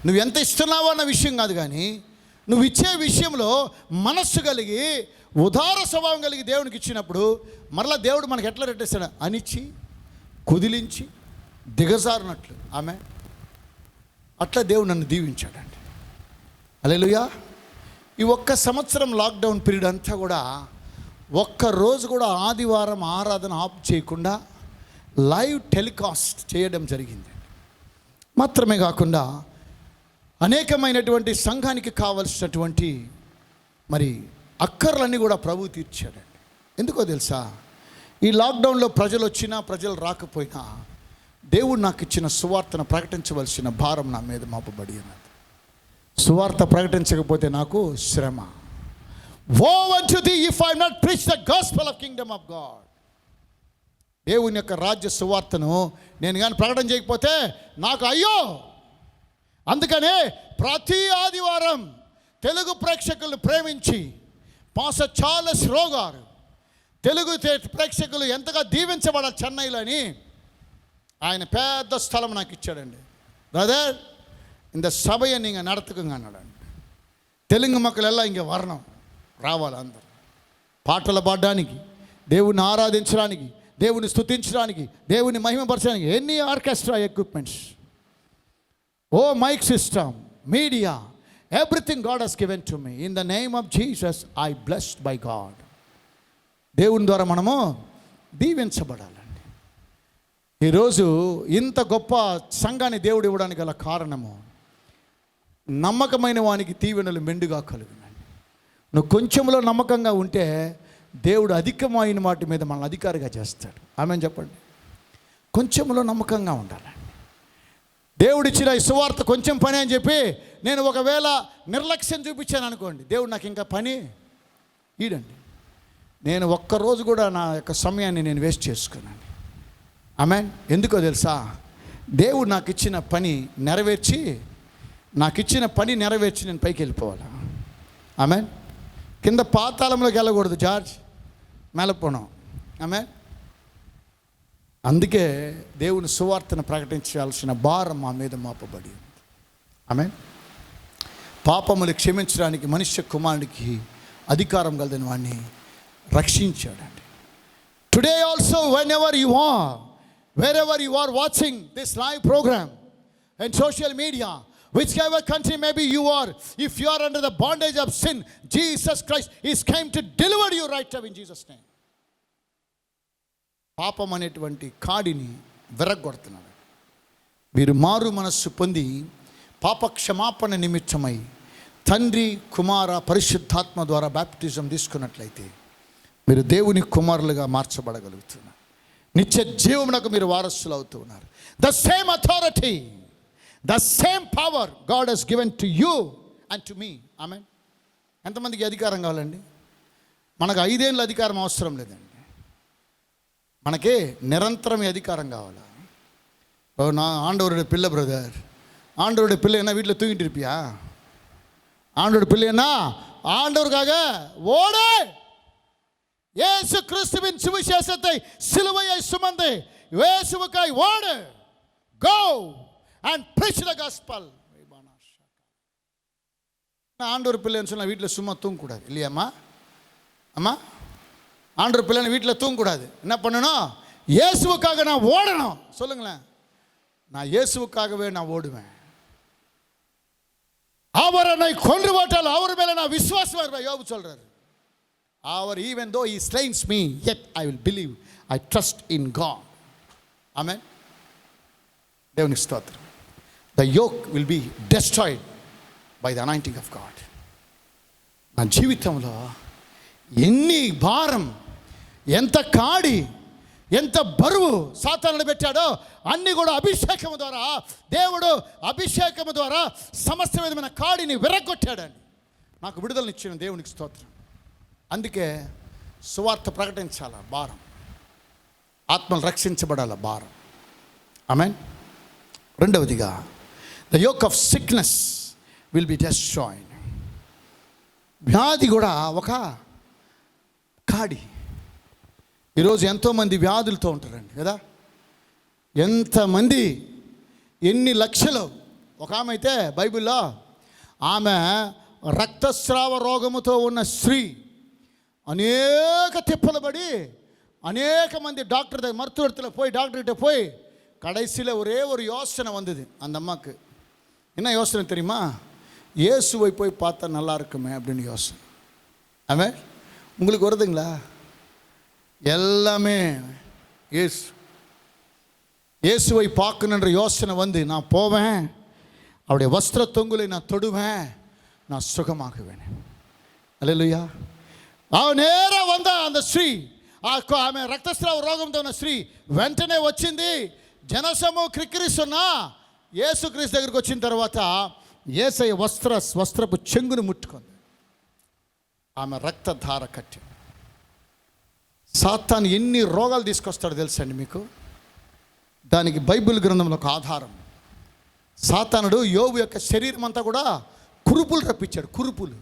నువ్వు ఎంత ఇస్తున్నావో అన్న విషయం కాదు, కానీ నువ్వు ఇచ్చే విషయంలో మనస్సు కలిగి ఉదార స్వభావం కలిగి దేవునికి ఇచ్చినప్పుడు మరలా దేవుడు మనకి ఎట్లా రెట్టేస్తాడు? అనిచి కుదిలించి దిగజారునట్లు. ఆమె అట్లా దేవుడు నన్ను దీవించాడండి. హల్లెలూయా. ఈ ఒక్క సంవత్సరం లాక్డౌన్ పీరియడ్ అంతా కూడా ఒక్కరోజు కూడా ఆదివారం ఆరాధన ఆఫ్ చేయకుండా లైవ్ టెలికాస్ట్ చేయడం జరిగింది. మాత్రమే కాకుండా అనేకమైనటువంటి సంఘానికి కావలసినటువంటి మరి అక్కర్లన్నీ కూడా ప్రభువు తీర్చాడండి. ఎందుకో తెలుసా? ఈ లాక్డౌన్లో ప్రజలు వచ్చినా ప్రజలు రాకపోయినా దేవుడు నాకు ఇచ్చిన సువార్తను ప్రకటించవలసిన భారం నా మీద మోపబడి ఉన్నది. సువార్త ప్రకటించకపోతే నాకు శ్రమ. Woe unto thee if I have not preached the gospel of kingdom of God. దేవుని యొక్క రాజ్య సువార్తను నేను కానీ ప్రకటన చేయకపోతే నాకు అయ్యో. అందుకనే ప్రతి ఆదివారం తెలుగు ప్రేక్షకులను ప్రేమించి పాస్టర్ చార్లెస్ రో గారు తెలుగు ప్రేక్షకులు ఎంతగా దీవించబడాలి చెన్నైలో అని ఆయన పెద్ద స్థలం నాకు ఇచ్చాడండి. బ్రదర్ இந்த சபையை நீங்கள் நடத்துக்குங்க అన్నాడండి. తెలుగు మొక్కలెల్లా ఇంక వర్ణం రావాలి, అందరు పాటలు పాడడానికి, దేవుని ఆరాధించడానికి, దేవుని స్తుతించడానికి, దేవుని మహిమపరచడానికి ఎన్ని ఆర్కెస్ట్రా ఎక్విప్మెంట్స్, ఓ mic system, media, everything God has given to me. In the name of Jesus I blessed by God. దేవుని ద్వారా మనము దీవించబడాలండి. ఈరోజు ఇంత గొప్ప సంఘాన్ని దేవుడు ఇవ్వడానికి గల కారణము నమ్మకమైన వానికి దీవెనలు మెండుగా కలుగునండి. నువ్వు కొంచెంలో నమ్మకంగా ఉంటే దేవుడు అధికమైన వాటి మీద మనల్ని అధికారిగా చేస్తాడు. ఆమెను చెప్పండి. కొంచెంలో నమ్మకంగా ఉండాలండి. దేవుడిచ్చిన ఈ సువార్త కొంచెం పని అని చెప్పి నేను ఒకవేళ నిర్లక్ష్యం చూపించాను అనుకోండి, దేవుడు నాకు ఇంకా పని ఈడండి. నేను ఒక్కరోజు కూడా నా యొక్క సమయాన్ని నేను వేస్ట్ చేసుకున్నాను. ఆమెన్. ఎందుకో తెలుసా? దేవుడు నాకు ఇచ్చిన పని నెరవేర్చి నేను పైకి వెళ్ళిపోవాలి. ఆమెన్. కింద పాతాళంలోకి వెళ్ళకూడదు జార్జ్, మేలపోవడం. ఆమెన్. అందుకే దేవుని సువార్తను ప్రకటించాల్సిన భారం మా మీద మోపబడి ఉంది. ఆమెన్. పాపములు క్షమించడానికి మనుష్య కుమారుడికి అధికారం కలదని వాడిని రక్షించాడండి. Today also wherever you are watching this live program and social media, whichever country maybe you are, if you are under the bondage of sin, Jesus Christ is came to deliver you right now in Jesus name. పాపం అనేటువంటి కాడిని విరగొడుతున్నాడు. మీరు మారు మనస్సు పొంది పాప క్షమాపణ నిమిత్తమై తండ్రి కుమార పరిశుద్ధాత్మ ద్వారా బాప్టిజం తీసుకున్నట్లయితే మీరు దేవుని కుమారులుగా మార్చబడగలుగుతున్నారు. నిత్య జీవమునకు మీరు వారసులు అవుతూ ఉన్నారు. The same authority, the same power God has given to you and to me. Amen. ఎంతమందికి అధికారం కావాలండి? మనకు 5 ఏళ్ళ అధికారం అవసరం లేదండి. మనకి నిరంతరం అధికారం కావాలా? నా ఆండవరుடைய పిల్ల బ్రదర్, ஆண்டவருடைய பிள்ளை என்ன வீட்டில் தூங்கிட்டு இருப்பியா? ஆண்டவருடைய பிள்ளை என்ன ஆண்டவருக்காக ஓடு. இயேசு கிறிஸ்துவின் சுவிசேஷத்தை சிலுவையை சுமந்து இயேசுவுக்காய் ஓடு. Go and preach the gospel. நான் ஆண்டவர் பிள்ளைன்னு சொன்னால் வீட்டில் சும்மா தூங்கக்கூடாது இல்லையாம்மா? அம்மா, ஆண்டவர் பிள்ளைன்னு வீட்டில் தூங்கக்கூடாது. என்ன பண்ணணும்? இயேசுவுக்காக நான் ஓடணும். சொல்லுங்களேன். நான் இயேசுவுக்காகவே நான் ஓடுவேன். அவர் என்னை கொன்று போட்டால் அவர் மேலே நான் விசுவாசமாக இருப்பேன். யோபு சொல்றாரு, அவர் even though he slays me, yet I will believe, I trust in God. Amen. దేవునికి స్తోత్రం. The yoke will be destroyed by the anointing of God. నా జీవితంలో ఎన్ని భారం, ఎంత కాడి, ఎంత బరువు సాతానుడు పెట్టాడో అన్నీ కూడా అభిషేకం ద్వారా, దేవుడు అభిషేకం ద్వారా సమస్త విధమైన కాడిని విరగొట్టాడండి. నాకు విడుదలనిచ్చిన దేవునికి స్తోత్రం. అందుకే సువార్త ప్రకటించాల భారం, ఆత్మలు రక్షించబడాల భారం. ఆమేన్. రెండవదిగా, the yoke of sickness will be destroyed. వ్యాధి కూడా ఒక కాడి. ఈరోజు ఎంతోమంది వ్యాధులతో ఉంటారండి కదా. ఎంతమంది, ఎన్ని లక్షలు. ఒక ఆమె అయితే బైబిల్లో, ఆమె రక్తస్రావ రోగముతో ఉన్న స్త్రీ అనేక తిప్పలు పడి అనేక మంది డాక్టర్ దగ్గర மருத்துவத்தில் போய் டாக்டர்கிட்ட போய் கடைசியில் ஒரே ஒரு யோசனை வந்தது அந்த அம்மாவுக்கு. என்ன யோசனை தெரியுமா? இயேசுவை போய் பார்த்தா நல்லா இருக்குமே அப்படின்னு யோசனை. ஆமென். உங்களுக்கு வருதுங்களா? எல்லாமே இயேசுவை பார்க்கணுன்ற யோசனை வந்து, நான் போவேன், அவருடைய வஸ்திர தொங்குலை நான் தொடுவேன், நான் సుఖమాగుவேன். హల్లెలూయా. నేరా వంద அந்த స్త్రీ, ఆమె రక్తస్రావ రోగంతో ఉన్న స్త్రీ వెంటనే వచ్చింది. జనసము క్రిక్కిరిస్తున్నా యేసుక్రీస్తు దగ్గరికి వచ్చిన తర్వాత యేసయ్య వస్త్రపు చెంగును ముట్టుకుంది. ఆమె రక్తధార కట్టి. సాతాను ఎన్ని రోగాలు తీసుకొస్తాడో తెలుసండి మీకు? దానికి బైబిల్ గ్రంథంలో ఒక ఆధారం. సాతానుడు యోబు యొక్క శరీరం అంతా కూడా కురుపులు రప్పించాడు, కురుపులు.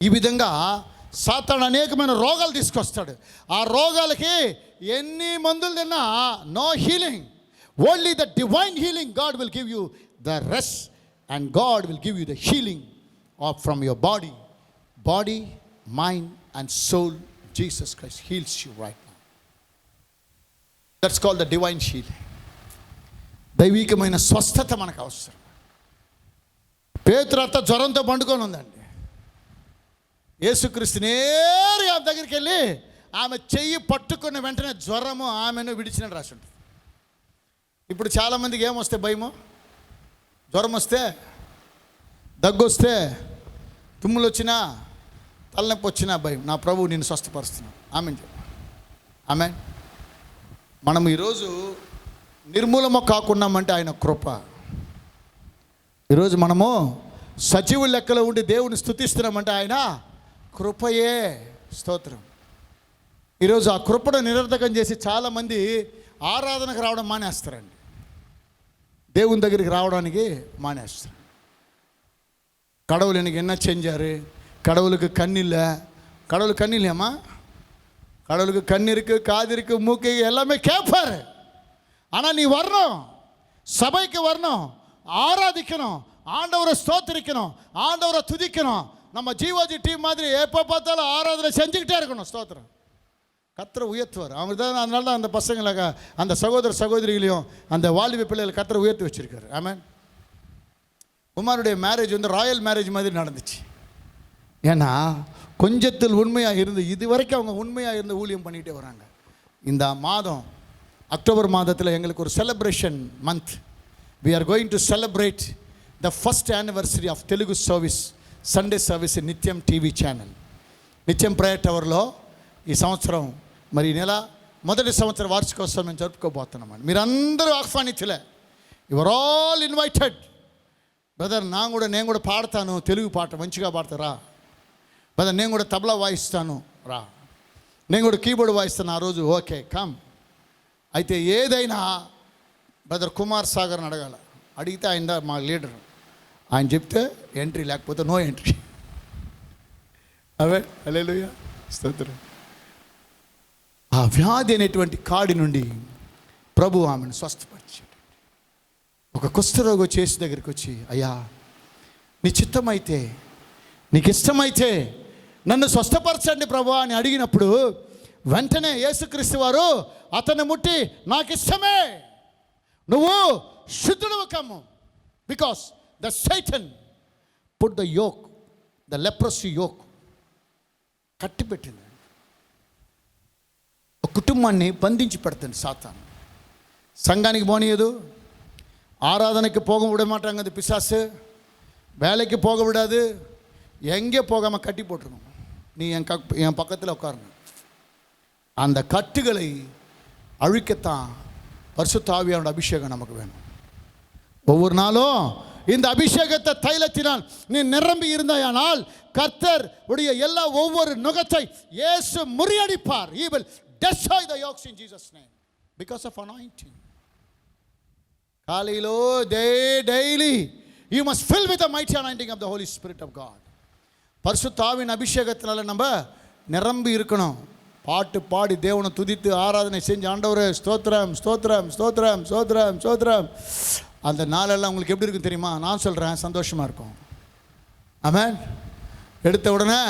ఈ విధంగా సాతాను అనేకమైన రోగాలు తీసుకొస్తాడు. ఆ రోగాలకి ఎన్ని మందులు తిన్నా no healing. Only the divine healing. God will give you the rest and God will give you the healing from your body, mind and soul. Jesus Christ heals you right now. That's called the divine healing. దైవికమైన స్వస్థత మనకు అవసరం. పేతురు అంతా జ్వరంతో పండుకొని ఉందండి. యేసుక్రీస్తు నేరుగా ఆమె దగ్గరికి వెళ్ళి ఆమె చెయ్యి పట్టుకున్న వెంటనే జ్వరము ఆమెను విడిచినట్టు రాసి ఉంటుంది. ఇప్పుడు చాలామందికి ఏమొస్తే భయమో? జ్వరం వస్తే, దగ్గు వస్తే, తుమ్ములు వచ్చినా, తలనొప్పి వచ్చినా భయం. నా ప్రభువు నేను స్వస్థపరుస్తున్నాను. ఆమేన్ చెప్పు. ఆమేన్. మనం ఈరోజు నిర్మూలమ కాకున్నామంటే ఆయన కృప. ఈరోజు మనము సజీవు లెక్కలో ఉండి దేవుని స్తుతిస్తున్నామంటే ఆయన కృపయే. స్తోత్రం. ఈరోజు ఆ కృపను నిరర్ధకం చేసి చాలామంది ఆరాధనకు రావడం మానేస్తారండి. దేవుని దగ్గరికి రావడానికి మానేస్తారు. கடவுள் எனக்கு என்ன செஞ்சார்? கடவுளுக்கு கண் இல்லை. கடவுளுக்கு கண் இல்லையாம்மா? கடவுளுக்கு கண் இருக்குது, காது இருக்குது, மூக்கு எல்லாமே கேட்பார். ஆனால் நீ வரணும், சபைக்கு வரணும், ஆராதிக்கணும், ஆண்டவரை ஸ்தோத்திரிக்கணும், ஆண்டவரை துதிக்கணும். நம்ம ஜீவாஜி டீம் மாதிரி எப்போ பார்த்தாலும் ஆராதனை செஞ்சுக்கிட்டே இருக்கணும். ஸ்தோத்திரம். கர்த்தரை உயர்த்துவார். அவங்க தான், அதனால தான் அந்த பசங்களை, அந்த சகோதர சகோதரிகளையும் அந்த வாலிப பிள்ளைகளை கர்த்தரை உயர்த்தி வச்சிருக்காரு. ஆமென். உமாருடைய மேரேஜ் வந்து ராயல் மேரேஜ் மாதிரி நடந்துச்சு. ஏன்னா கொஞ்சத்தில் உண்மையாக இருந்து, இது வரைக்கும் அவங்க உண்மையாக இருந்து ஊழியம் பண்ணிகிட்டே வராங்க. இந்த மாதம் அக்டோபர் மாதத்தில் எங்களுக்கு ஒரு celebration month. We are going to celebrate the first anniversary of Telugu service, Sunday service in Nithyam TV channel. Nithyam prayer టవర్లో ఈ సంవత్సరం, మరి నెల మొదటి సంవత్సర వార్షికోత్సవం మేము జరుపుకోబోతున్నామండి. మీరందరూ ఆహ్వానితులే. You're all invited. బ్రదర్ నేను కూడా పాడతాను, తెలుగు పాట మంచిగా పాడతారా? బ్రదర్ నేను కూడా తబలా వాయిస్తాను రా, నేను కూడా కీబోర్డ్ వాయిస్తాను ఆ రోజు. Okay come. అయితే ఏదైనా బ్రదర్ కుమార్ సాగర్ని అడగాల. అడిగితే ఆయన మా లీడర్, ఆయన చెప్తే ఎంట్రీ, లేకపోతే నో ఎంట్రీ. అవే హల్లెలూయా, స్తోత్రం. ఆ వ్యాధి అనేటువంటి కాడి నుండి ప్రభు ఆమెను స్వస్థపరిచాడు. ఒక కుష్ఠరోగి చేసి దగ్గరికి వచ్చి, అయ్యా నీ చిత్తమైతే, నీకు ఇష్టమైతే నన్ను స్వస్థపరచండి ప్రభు అని అడిగినప్పుడు వెంటనే యేసుక్రీస్తు వారు అతన్ని ముట్టి, నాకు ఇష్టమే, నువ్వు శుద్ధుడు కమ్ము. Because the Satan put the yoke, the leprosy yoke కట్టిపెట్టింది. ఒక కుటుంబాన్ని బంధించి పెడుతుంది సాతాను. సంఘానికి పోనీయదు, ஆராதனைக்கு போக விட மாட்டாங்க அந்த பிசாசு, வேலைக்கு போக விடாது, எங்கே போகாமல் கட்டி போட்டுருணும். நீ என் பக்கத்தில் உட்காரணும். அந்த கட்டுகளை அழிக்கத்தான் பரிசுத்த ஆவியானோட அபிஷேகம் நமக்கு வேணும். ஒவ்வொரு நாளும் இந்த அபிஷேகத்தை தைலத்தினால் நீ நிரம்பி இருந்தாயானால் கர்த்தர் உடைய எல்லா ஒவ்வொரு நுகத்தை இயேசு முறியடிப்பார். He will destroy the yokes in Jesus name because of anointing. காலையிலோ daily you must fill with the mighty anointing of the Holy Spirit of God. பரிசுத்த ஆவியின் அபிஷேகத்தினால நம்ம நிரம்பி இருக்கணும். பாட்டு பாடி தேவனை துதித்து ஆராதனை செஞ்சு ஆண்டவரே ஸ்தோத்திரம் ஸ்தோத்திரம் ஸ்தோத்திரம் ஸ்தோத்திரம் ஸ்தோத்திரம். அந்த நாளெல்லாம் உங்களுக்கு எப்படி இருக்கும் தெரியுமா? நான் சொல்கிறேன், சந்தோஷமாக இருக்கும். ஆமென். எடுத்த உடனே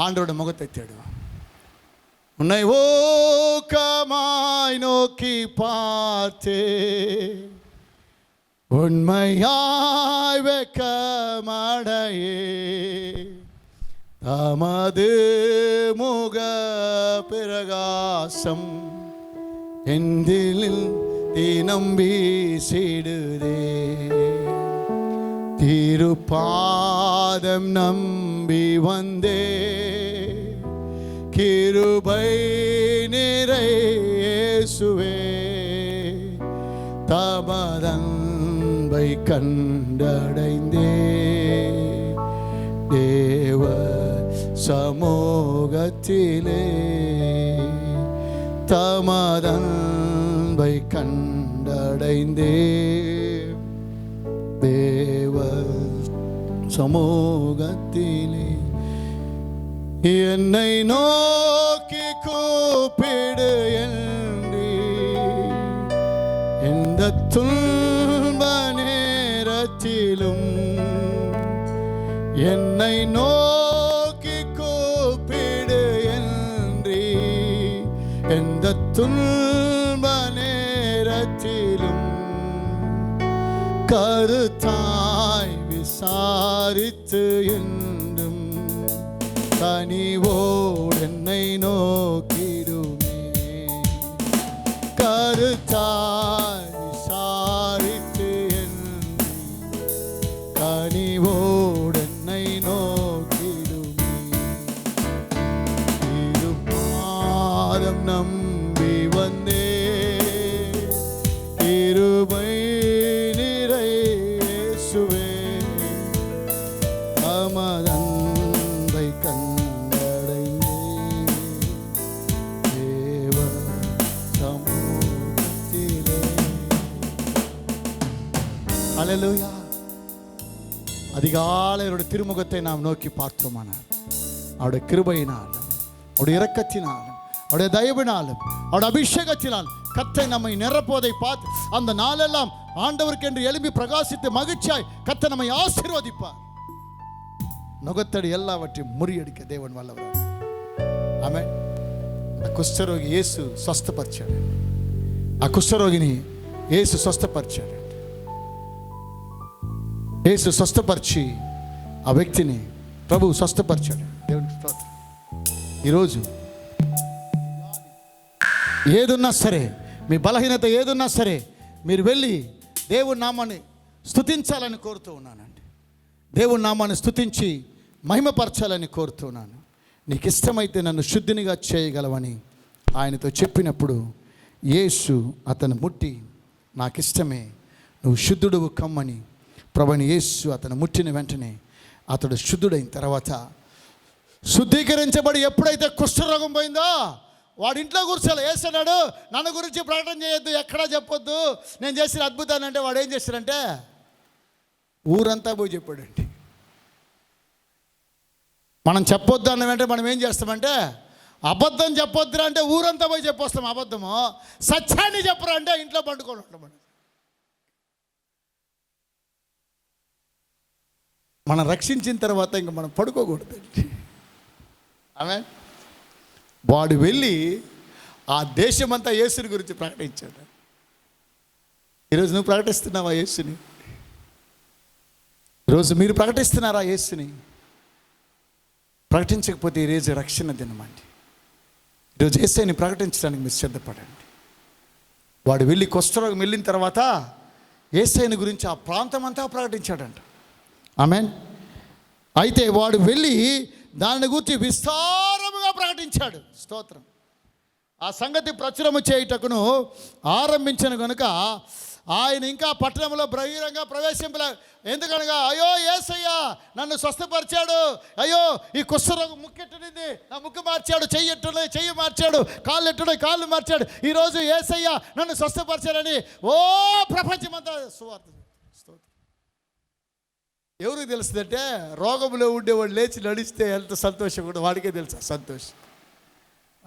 ஆண்டவரோட முகத்தை தேடுவோம். உன்னை ஓக்கமாய் நோக்கி பார்த்தே உண்மையாய் வெட்கமடையே தமது முக பிரகாசம் எந்தில் தினம் வீசிடுதே. திருப்பாதம் நம்பி வந்தே கிருபை நிறை இயேசுவே தமதன்பை கண்டடைந்தே தேவ சமூகத்திலே தமதன்பை கண்டடைந்தே தேவ சமூகத்திலே என்னை நோக்கி கூப்பிடு என்று எந்த துன்ப நேரத்திலும் என்னை நோக்கி கூப்பிடு என்று எந்த துன்ப நேரத்திலும் கருத்தாய் விசாரித்து என்றும் கனிவோடு என்னை நோக்கிடுமே. கருத்தாய் விசாரித்து என்றும் கனிவோடு என்னை நோக்கிடுமே. திருப்பாதம் நம்பி வந்தே கிருபை நிறை இயேசுவே தமதன்பை கண்டடைந்தே தேவ சமூகத்திலே. அல்லேலூயா. அதிகாலையோட திருமுகத்தை நாம் நோக்கி பார்த்தோமானால் அவருடைய கிருபையினாலும் அவருடைய இரக்கத்தினாலும் அவருடைய தயவினாலும் அவருடைய அபிஷேகத்தினால் கர்த்தர் நம்மை நிரப்புவதை பார்த்து அந்த நாளெல்லாம் ஆண்டவருக்கு என்று எழும்பி பிரகாசித்து மகிழ்ச்சியாய் கர்த்தர் நம்மை ஆசீர்வதிப்பார். நுகத்தடி எல்லாவற்றையும் முறியடிக்க தேவன் வல்லவர். ஆமென். ఆ కుష్ఠరోగి యేసు స్వస్థపరిచాడు. ఆ కుష్ఠరోగిని యేసు స్వస్థపరిచాడు. యేసు స్వస్థపరిచి ఆ వ్యక్తిని ప్రభువు స్వస్థపరిచాడు. దేవునికి స్తోత్రం. ఈరోజు ఏదున్నా సరే, మీ బలహీనత ఏదున్నా సరే, మీరు వెళ్ళి దేవుని నామాన్ని స్తుతించాలని కోరుతూ ఉన్నానండి. దేవుని నామాన్ని స్తుతించి మహిమపరచాలని కోరుతున్నాను. నీకు ఇష్టమైతే నన్ను శుద్ధినిగా చేయగలవని ఆయనతో చెప్పినప్పుడు యేసు అతను ముట్టి నాకు ఇష్టమే నువ్వు శుద్ధుడువు కమ్మని ప్రభువైన యేసు అతను ముట్టిన వెంటనే అతడు శుద్ధుడైన తర్వాత శుద్ధీకరించబడి ఎప్పుడైతే కుష్ఠరోగం పోయిందో వాడి ఇంట్లో కూర్చోలే. వేస్తున్నాడు, నన్ను గురించి ప్రకటన చేయొద్దు, ఎక్కడా చెప్పొద్దు, నేను చేసిన అద్భుతాన్ని. అంటే వాడు ఏం చేస్తాడంటే ఊరంతా పోయి చెప్పాడండి. మనం చెప్పొద్దు అన్న వెంటనే మనం ఏం చేస్తామంటే అబద్ధం చెప్పొద్దురా అంటే ఊరంతా పోయి చెప్పొస్తాం అబద్ధము. సత్యాన్ని చెప్పరా అంటే ఇంట్లో పండుకొని ఉంటాం. మనం రక్షించిన తర్వాత ఇంక మనం పడుకోకూడదు. ఆమె వాడు వెళ్ళి ఆ దేశమంతా యేసుని గురించి ప్రకటించాడు. ఈరోజు నువ్వు ప్రకటిస్తున్నావా యేసుని? ఈరోజు మీరు ప్రకటిస్తున్నారా యేసుని? ప్రకటించకపోతే ఈరోజు రక్షణ దినమండి. ఈరోజు యేసుని ప్రకటించడానికి మీరు సిద్ధపడండి. వాడు వెళ్ళి కుష్ఠరోగం వెళ్ళిన తర్వాత యేసుని గురించి ఆ ప్రాంతం అంతా ప్రకటించాడంట. ఆమేన్. అయితే వాడు వెళ్ళి దాని గురించి విస్తారముగా ప్రకటించాడు. స్తోత్రం. ఆ సంగతి ప్రచురము చేయుటకును ఆరంభించిన కనుక ఆయన ఇంకా పట్టణంలో బహిరంగ ప్రవేశింపలే. ఎందుకనగా అయ్యో యేసయ్యా నన్ను స్వస్థపరిచాడు, అయ్యో ఈ కుష్ఠరోగం ముక్కెట్టునింది, నా ముక్కు మార్చాడు, చెయ్యి మార్చాడు, కాళ్ళు ఎట్టున్నాయి కాళ్ళు మార్చాడు, ఈరోజు యేసయ్యా నన్ను స్వస్థపరిచాడని ఓ ప్రపంచమంతా సువార్త. ఎవరికి తెలుస్తుందంటే రోగంలో ఉండేవాడు లేచి నడిస్తే ఎంత సంతోషం కూడా వాడికే తెలుసు. సంతోషం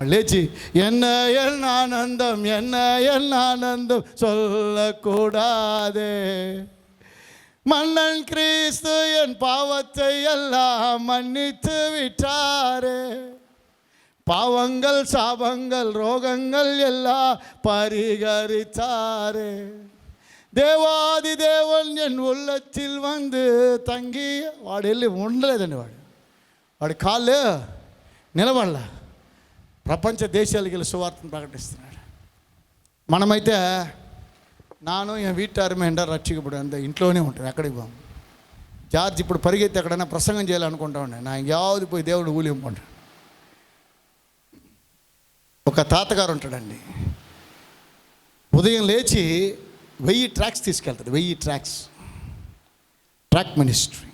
లేచి என்ன ஆனந்தம் சொல்லக்கூடாதே, மன்னன் கிறிஸ்து என் பாவத்தை எல்லாம் மன்னித்து விட்டாரே, பாவங்கள் சாபங்கள் ரோகங்கள் எல்லாம் பரிகரித்தாரே, దేవాది దేవుని ఎన్ ఉల్లத்தில் வந்து తంగి. వాడు వెళ్ళి ఉండలేదండి, వాడి కాళ్ళు నిలబడలా, ప్రపంచ దేశాలకు వెళ్ళి సువార్తను ప్రకటిస్తున్నాడు. మనమైతే నాను ఎன் வீட்டாருமே என்றால் ரட்சிக்கப்படும் అంత ఇంట్లోనే ఉంటాం, ఎక్కడికి పోం. జార్జ్ ఇప్పుడు పరిగెత్తి ఎక్కడైనా ప్రసంగం చేయాలనుకుంటా ఉండే, నా ఇంకేది పోయి దేవుడు ఊలియం ఉంటాడు. ఒక తాతగారు ఉంటాడండి, ఉదయం లేచి 1000 ట్రాక్స్ తీసుకెళ్తాడు. 1000 ట్రాక్ మినిస్ట్రీ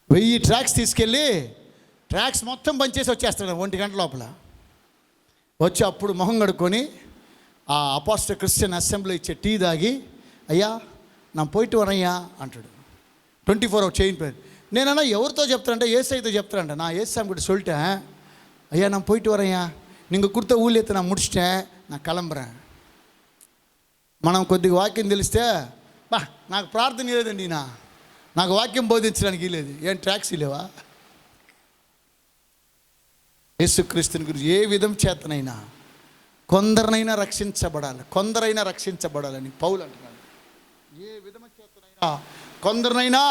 1000 ట్రాక్స్ తీసుకెళ్ళి ట్రాక్స్ మొత్తం పనిచేసి వచ్చేస్తాడు 1 గంట లోపల. వచ్చి అప్పుడు మొహం కడుక్కొని ఆ అపోస్టల్ క్రిస్టియన్ అసెంబ్లీ ఇచ్చే టీ తాగి, అయ్యా నా పోయిட்டு వరయ్యా అంటాడు. 24 hour చైన్ పేరు. నేనన్నా ఎవరితో చెప్తానంటే ఏసైతో చెప్తానంట. నా ఏసామి కూడా சொல்லிட்டேன், ஐயா நான் போயிட்டு வரேன்யா, நீங்கள் கொடுத்த ஊழியத்தை நான் முடிச்சிட்டேன், நான் கிளம்புறேன். మనం కొద్దిగా వాక్యం తెలిస్తే నాకు ప్రార్థన లేదండి, నాకు వాక్యం బోధించడానికి లేదు, ఏం ట్యాక్సీ లేవా? యేసుక్రీస్తుని గురించి ఏ విధం చేతనైనా కొందరినైనా రక్షించబడాలని పౌలు అంటున్నాడు. ఏ విధమ చేతనైనా కొందరినైనా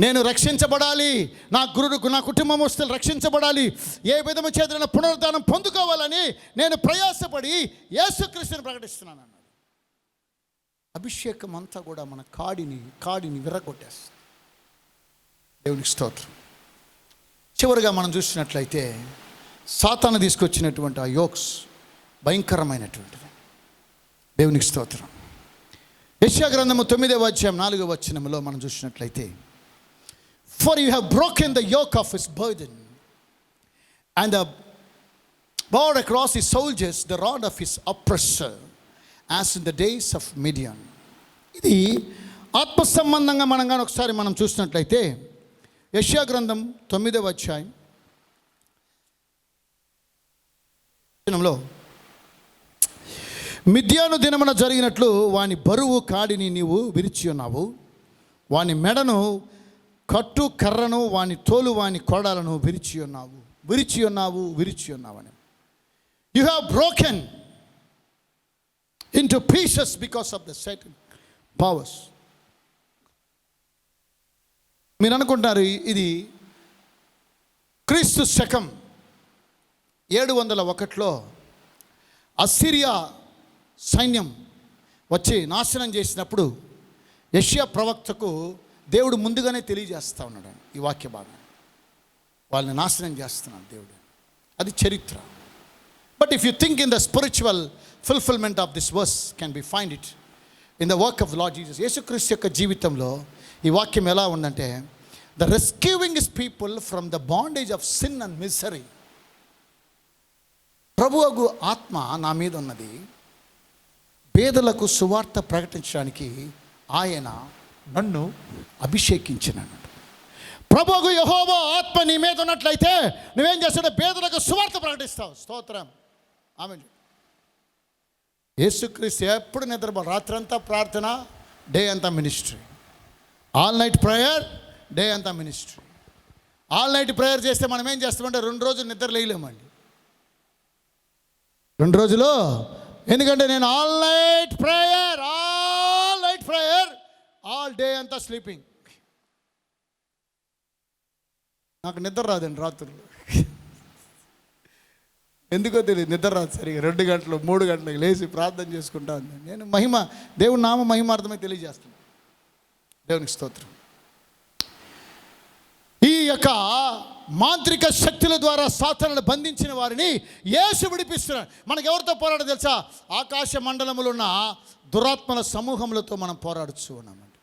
నేను రక్షించబడాలి, నా గురువుకు నా కుటుంబం వస్తువులు రక్షించబడాలి, ఏ విధమ చేతనైనా పునరుద్ధానం పొందుకోవాలని నేను ప్రయాసపడి యేసుక్రీస్తుని ప్రకటిస్తున్నాను అన్నాడు. అభిషేకం అంతా కూడా మన కాడిని విరగొట్టేస్తుంది. దేవునికి స్తోత్రం. చివరిగా మనం చూసినట్లయితే సాతాను తీసుకొచ్చినటువంటి ఆ యోక్స్ భయంకరమైనటువంటిది. దేవునికి స్తోత్రం. యెషయా గ్రంథము 9వ అధ్యాయం 4వ వచనములో మనం చూసినట్లయితే, for you have broken the yoke of his burden and the bore across his soldiers the rod of his oppressor as in the days of Midian. ఇది ఆత్మ సంబంధంగా ఒకసారి మనం చూసినట్లయితే యెషయా గ్రంథం 9వ అధ్యాయం లో మిద్యాను దినమున జరిగినట్లు వాని బరువు కాడిని నీవు విరిచి ఉన్నావు, వాని మెడను కట్టు కర్రను వాని తోలు వాని కొడాలను విరిచి ఉన్నావు అని. You have broken into pieces because of the Satan powers. మీరు అనుకుంటారు ఇది క్రీస్తు శకం 701లో అసిరియా సైన్యం వచ్చి నాశనం చేసినప్పుడు యెషయా ప్రవక్తకు దేవుడు ముందుగానే తెలియజేస్తూ ఉన్నాడు ఈ వాక్య భాగం. వాళ్ళని నాశనం చేస్తున్నాడు దేవుడు, అది చరిత్ర. But if you think in the spiritual fulfillment of this verse, can be find it in the work of the Lord Jesus. యేసుక్రీస్తు యొక్క జీవితంలో ఈ వాక్యం ఎలా ఉందంటే, the rescuing his people from the bondage of sin and misery. ప్రభువు ఆత్మ నా మీద ఉన్నది, పేదలకు సువార్త ప్రకటించడానికి ఆయన నన్ను అభిషేకించినాడు. ప్రభువు యెహోవా ఆత్మ నీ మీద ఉన్నట్లయితే నువ్వేం చేస్తావు? పేదలకు సువార్త ప్రకటిస్తావు. స్తోత్రం, ఆమేన్. యేసుక్రీస్తు ఎప్పుడు నిద్రపో, రాత్రంతా ప్రార్థన, డే అంతా ministry. All night prayer, day అంతా మినిస్ట్రీ. ఆల్ నైట్ ప్రేయర్ చేస్తే మనం ఏం చేస్తామంటే 2 రోజులు నిద్ర లేయలేమండి. 2 రోజులు, ఎందుకంటే నేను all night prayer all day అంతా స్లీపింగ్. నాకు నిద్ర రాదండి రాత్రులు, ఎందుకో తెలియదు, నిద్ర రాదు సరిగా. 2 గంటలు 3 గంటలకు లేచి ప్రార్థన చేసుకుంటా ఉంది. నేను దేవుని నామ మహిమార్థమే తెలియజేస్తున్నాను. దేవునికి స్తోత్రం. ఈ యొక్క మాంత్రిక శక్తుల ద్వారా సాతానును బంధించిన వారిని యేసు విడిపిస్తున్నాడు. మనకు ఎవరితో పోరాడ తెలుసా? ఆకాశ మండలములో ఉన్న దురాత్మల సమూహములతో మనం పోరాడుతూ ఉన్నామండి.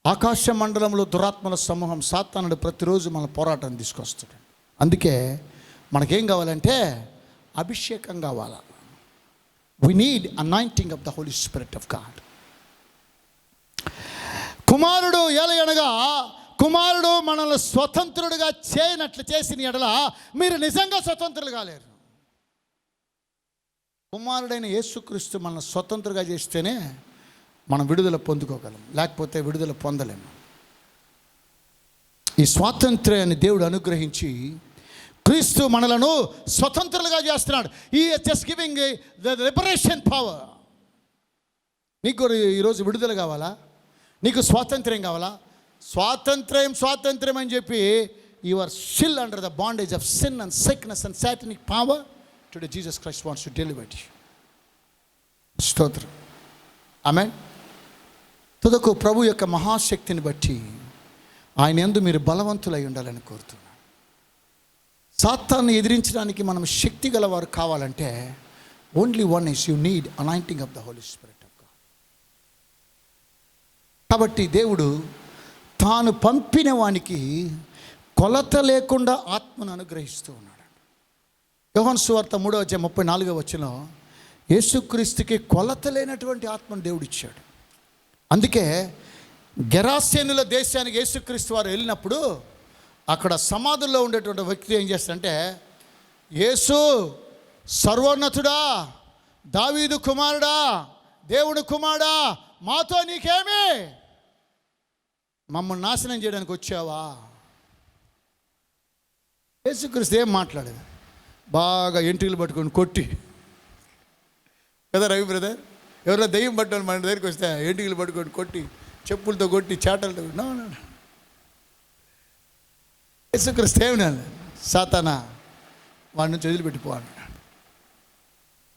ఆకాశ మండలంలో దురాత్మల సమూహం సాతానుడు ప్రతిరోజు మన పోరాటాన్ని తీసుకొస్తాడు. అందుకే మనకేం కావాలంటే అభిషేకం కావాలా. We need anointing of the Holy Spirit of God. కుమారుడు ఏలయనగా కుమారుడు మనల్ని స్వతంత్రుడిగా చేయనట్లు చేసిన ఎడల మీరు నిజంగా స్వతంత్రులు కాలేరు. కుమారుడైన యేసుక్రీస్తు మనల్ని స్వతంత్రుగా చేస్తేనే మనం విడుదల పొందుకోగలం, లేకపోతే విడుదల పొందలేము. ఈ స్వాతంత్ర్యాన్ని దేవుడు అనుగ్రహించి క్రీస్తు మనలను స్వతంత్రులుగా చేస్తున్నాడు. ఈ just giving the liberation power. నీకు ఈరోజు విడుదల కావాలా? నీకు స్వాతంత్ర్యం కావాలా? స్వాతంత్ర్యం అని చెప్పి you are still under the bondage of sin and sickness and satanic power. Today Jesus Christ wants to deliver you. స్తోత్రం. ఆమేన్. తుదకు ప్రభు యొక్క మహాశక్తిని బట్టి ఆయన యందు మీరు బలవంతులై ఉండాలని కోరుతున్నాను. సాతాన్ని ఎదిరించడానికి మనం శక్తి గలవారు కావాలంటే only one is you need anointing of the Holy Spirit of God. కాబట్టి దేవుడు తాను పంపిన వానికి కొలత లేకుండా ఆత్మను అనుగ్రహిస్తూ ఉన్నాడు. యోహాను సువార్త 3:34 యేసుక్రీస్తుకి కొలత లేనటువంటి ఆత్మను దేవుడు ఇచ్చాడు. అందుకే గెరాసేనుల దేశానికి యేసుక్రీస్తు వారు వెళ్ళినప్పుడు అక్కడ సమాధుల్లో ఉండేటువంటి వ్యక్తి ఏం చేస్తాడంటే, యేసు సర్వోన్నతుడా, దావీదు కుమారుడా, దేవుడు కుమారుడా, మాతో నీకేమి? మమ్మల్ని నాశనం చేయడానికి వచ్చావా? యేసుక్రీస్తు ఏం మాట్లాడేది? బాగా ఎంట్రీలు పట్టుకొని కొట్టి కదా రవి బ్రదర్, ఎవరో దెయ్యం పట్టుకొని మన దగ్గరికి వస్తే ఎంట్రీలు పట్టుకొని కొట్టి, చెప్పులతో కొట్టి, చాటలతో యేసుక్రీస్తు ఏమన్నాడు? సాతానా, వాడి నుంచి వదిలిపెట్టిపోవాలి.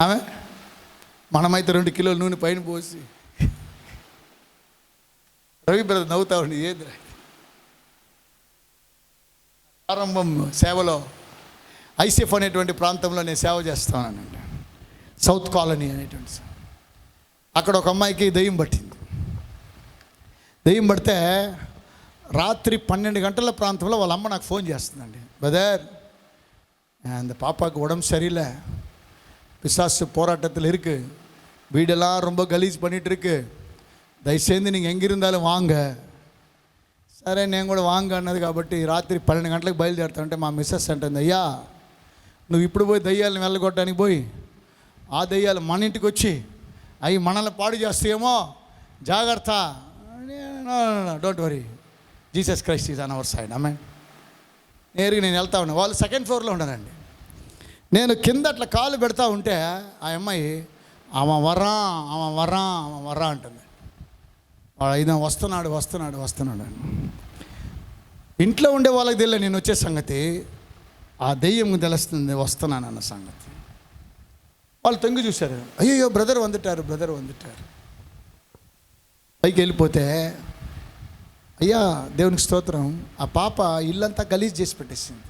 ఆమె మనమైతే 2 కిలోల నూనె పైన పోసి రవి బ్రదర్ నవ్వుతా ఉండి, ఏది ప్రారంభం సేవలో ఐసెఫ్ అనేటువంటి ప్రాంతంలో నేను సేవ చేస్తానండి. సౌత్ కాలనీ అనేటువంటి, అక్కడ ఒక అమ్మాయికి దెయ్యం పట్టింది. దెయ్యం పడితే రాత్రి 12 గంటల ప్రాంతంలో వాళ్ళ అమ్మ నాకు ఫోన్ చేస్తుందండి. బ్రదర్, அந்த பாப்பாவுக்கு உடம்பு சரியில்லை, பிசாசு போராட்டத்தில் இருக்குது, வீடெல்லாம் ரொம்ப கலீஸ் பண்ணிகிட்டு இருக்கு, దయచేసి நீங்கள் எங்கே இருந்தாலும் வாங்க. సరే నేను కూడా వాంగ అన్నది కాబట్టి రాత్రి 12 గంటలకు బయలుదేరుతానంటే మా మిస్సెస్ అంటుంది, అయ్యా నువ్వు ఇప్పుడు పోయి దయ్యాలను వెళ్ళగొట్టడానికి పోయి ఆ దయ్యాలు మన ఇంటికి వచ్చి అవి మనల్ని పాడు చేస్తాయేమో, జాగ్రత్త. Don't worry, Jesus Christ is on our side. ఆమె నేరుగా నేను వెళ్తా ఉన్నాను. వాళ్ళు 2nd ఫ్లోర్లో ఉన్నారండి. నేను కింద అట్లా కాలు పెడతా ఉంటే ఆ అమ్మాయి ఆమె వరా అంటుంది. వాడు అయినా వస్తున్నాడు అని. ఇంట్లో ఉండే వాళ్ళకి తెలియదు నేను వచ్చే సంగతి, ఆ దెయ్యం తెలుస్తుంది వస్తున్నానన్న సంగతి. వాళ్ళు తొంగి చూశారు, అయ్యో బ్రదర్ వందుటారు. పైకి వెళ్ళిపోతే, అయ్యా దేవునికి స్తోత్రం, ఆ పాప ఇల్లంతా గలీజ్ చేసి పెట్టేసింది.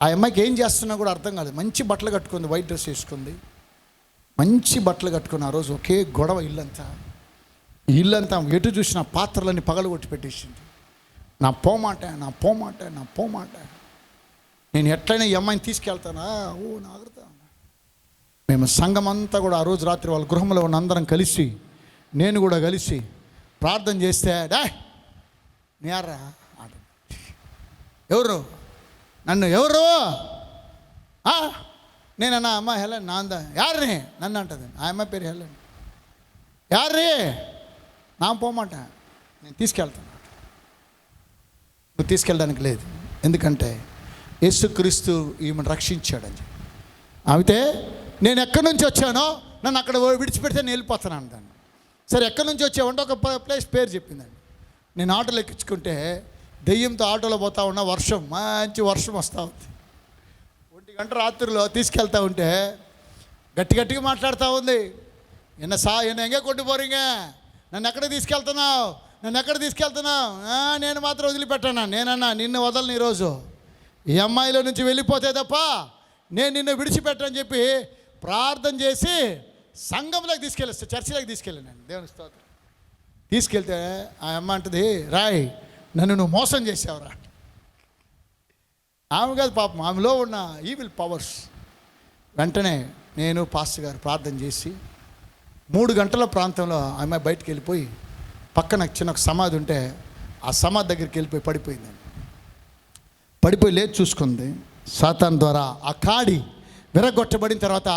ఆ అమ్మాయికి ఏం చేస్తున్నా కూడా అర్థం కాలేదు. మంచి బట్టలు కట్టుకుంది, వైట్ డ్రెస్ వేసుకుంది, మంచి బట్టలు కట్టుకుని ఆ రోజు ఒకే గొడవ. ఇల్లంతా ఎటు చూసిన పాత్రలన్నీ పగలగొట్టి పెట్టేసింది. నా పోమాట నేను ఎట్లయినా ఈ అమ్మాయిని తీసుకెళ్తానా? నాగడతా. మేము సంఘం అంతా కూడా ఆ రోజు రాత్రి వాళ్ళ గృహంలో ఉన్న అందరం కలిసి, నేను కూడా కలిసి ప్రార్థన చేస్తే, నేర్రా ఎవరు నేనన్నా అమ్మ హెలెన్ నాందా యార్రీ నన్ను అంటుంది. ఆ అమ్మాయి పేరు హెలెన్. యార్రీ నా పోమాట, నేను తీసుకెళ్తాను. నువ్వు తీసుకెళ్ళడానికి లేదు, ఎందుకంటే యేసుక్రీస్తు ఈమెను రక్షించాడని. అయితే నేను ఎక్కడి నుంచి వచ్చానో నన్ను అక్కడ విడిచిపెడితే నేను వెళ్ళిపోతాను దాన్ని. సరే ఎక్కడి నుంచి వచ్చావంటే ఒక ప్లేస్ పేరు చెప్పిందండి. నేను ఆటోలో ఎక్కించుకుంటే దెయ్యంతో ఆటోలో పోతా ఉన్నా, మంచి వర్షం వస్తూ ఉంది. 1 గంట రాత్రిలో తీసుకెళ్తా ఉంటే గట్టిగా మాట్లాడుతూ ఉంది, என்ன எங்கே கொண்டு போகிறீங்க, నన్ను ఎక్కడికి తీసుకెళ్తున్నావు, నన్ను ఎక్కడ తీసుకెళ్తున్నావు? నేను మాత్రం వదిలిపెట్టాను. నేనన్నా నిన్ను వదలను ఈరోజు. ఈ అమ్మాయిలో నుంచి వెళ్ళిపోతే తప్ప నేను నిన్ను విడిచిపెట్టని చెప్పి ప్రార్థన చేసి సంఘంలోకి తీసుకెళ్ళేస్తా, చర్చిలోకి తీసుకెళ్ళాను. దేవుని స్తోత్రం. తీసుకెళ్తే ఆ అమ్మ అంటది, రాయ్ నన్ను నువ్వు మోసం చేసావురా. ఆమె కాదు పాపం, ఆమెలో ఉన్న ఈవిల్ పవర్స్. వెంటనే నేను పాస్టర్ గారు ప్రార్థన చేసి 3 గంటల ప్రాంతంలో ఆమె బయటికి వెళ్ళిపోయి పక్కన చిన్న ఒక సమాధి ఉంటే ఆ సమాధి దగ్గరికి వెళ్ళిపోయి పడిపోయిందండి. పడిపోయి లేచి చూసుకుంది. సాతాన్ ద్వారా ఆ కాడి విరగొట్టబడిన తర్వాత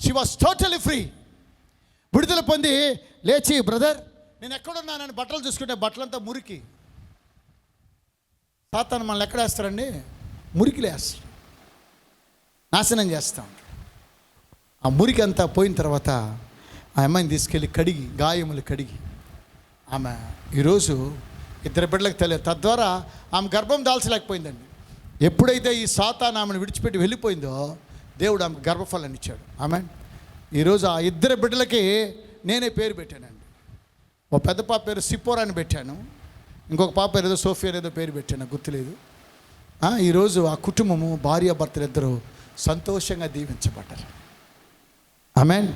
షీ వాస్ టోటలీ ఫ్రీ. విడుదల పొంది లేచి, బ్రదర్ నేను ఎక్కడున్నానని బట్టలు చూసుకుంటే బట్టలంతా మురికి. సాతాను మనల్ని ఎక్కడ వేస్తారండి? మురికిలో వేస్తారు, నాశనం చేస్తాం. ఆ మురికి అంతా పోయిన తర్వాత ఆ అమ్మాయిని తీసుకెళ్ళి కడిగి, గాయములు కడిగి, ఆమె ఈరోజు 2 బిడ్డలకు తెలియదు. తద్వారా ఆమె గర్భం దాల్చలేకపోయిందండి. ఎప్పుడైతే ఈ సాతాను ఆమెను విడిచిపెట్టి వెళ్ళిపోయిందో దేవుడు ఆమెకు గర్భఫలాన్ని ఇచ్చాడు. ఆమె ఈరోజు ఆ 2 బిడ్డలకి నేనే పేరు పెట్టానండి. ఒక పెద్ద పాప పేరు సిపోరా అని పెట్టాను, ఇంకొక పాప పేరు ఏదో సోఫియా ఏదో పేరు పెట్టాను, గుర్తులేదు. ఈరోజు ఆ కుటుంబము భార్యాభర్తలు ఇద్దరు సంతోషంగా దీవించబడ్డారు. ఆమేన్.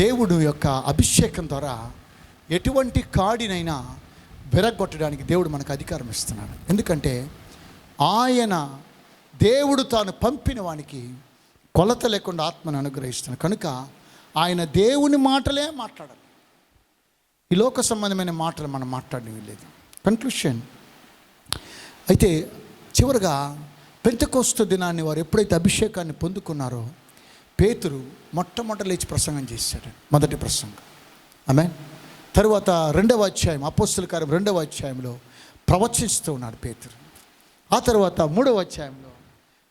దేవుడు యొక్క అభిషేకం ద్వారా ఎటువంటి కాడినైనా విరగొట్టడానికి దేవుడు మనకు అధికారం ఇస్తున్నాడు. ఎందుకంటే ఆయన దేవుడు తాను పంపిన వానికి కొలత లేకుండా ఆత్మను అనుగ్రహిస్తున్నాడు. కనుక ఆయన దేవుని మాటలే మాట్లాడాలి. ఈ లోక సంబంధమైన మాటలు మనం మాట్లాడడం లేదు. కన్క్లూషన్ అయితే చివరిగా పెంతెకోస్తు దినాన్ని వారు ఎప్పుడైతే అభిషేకాన్ని పొందుకున్నారో పేతురు మొట్టమొదట లేచి ప్రసంగం చేశాడు. మొదటి ప్రసంగం. ఆమేన్. తరువాత 2వ అధ్యాయం అపోస్తలుల కార్యం 2వ అధ్యాయంలో ప్రవచిస్తూ ఉన్నాడు పేతురు. ఆ తర్వాత 3వ అధ్యాయంలో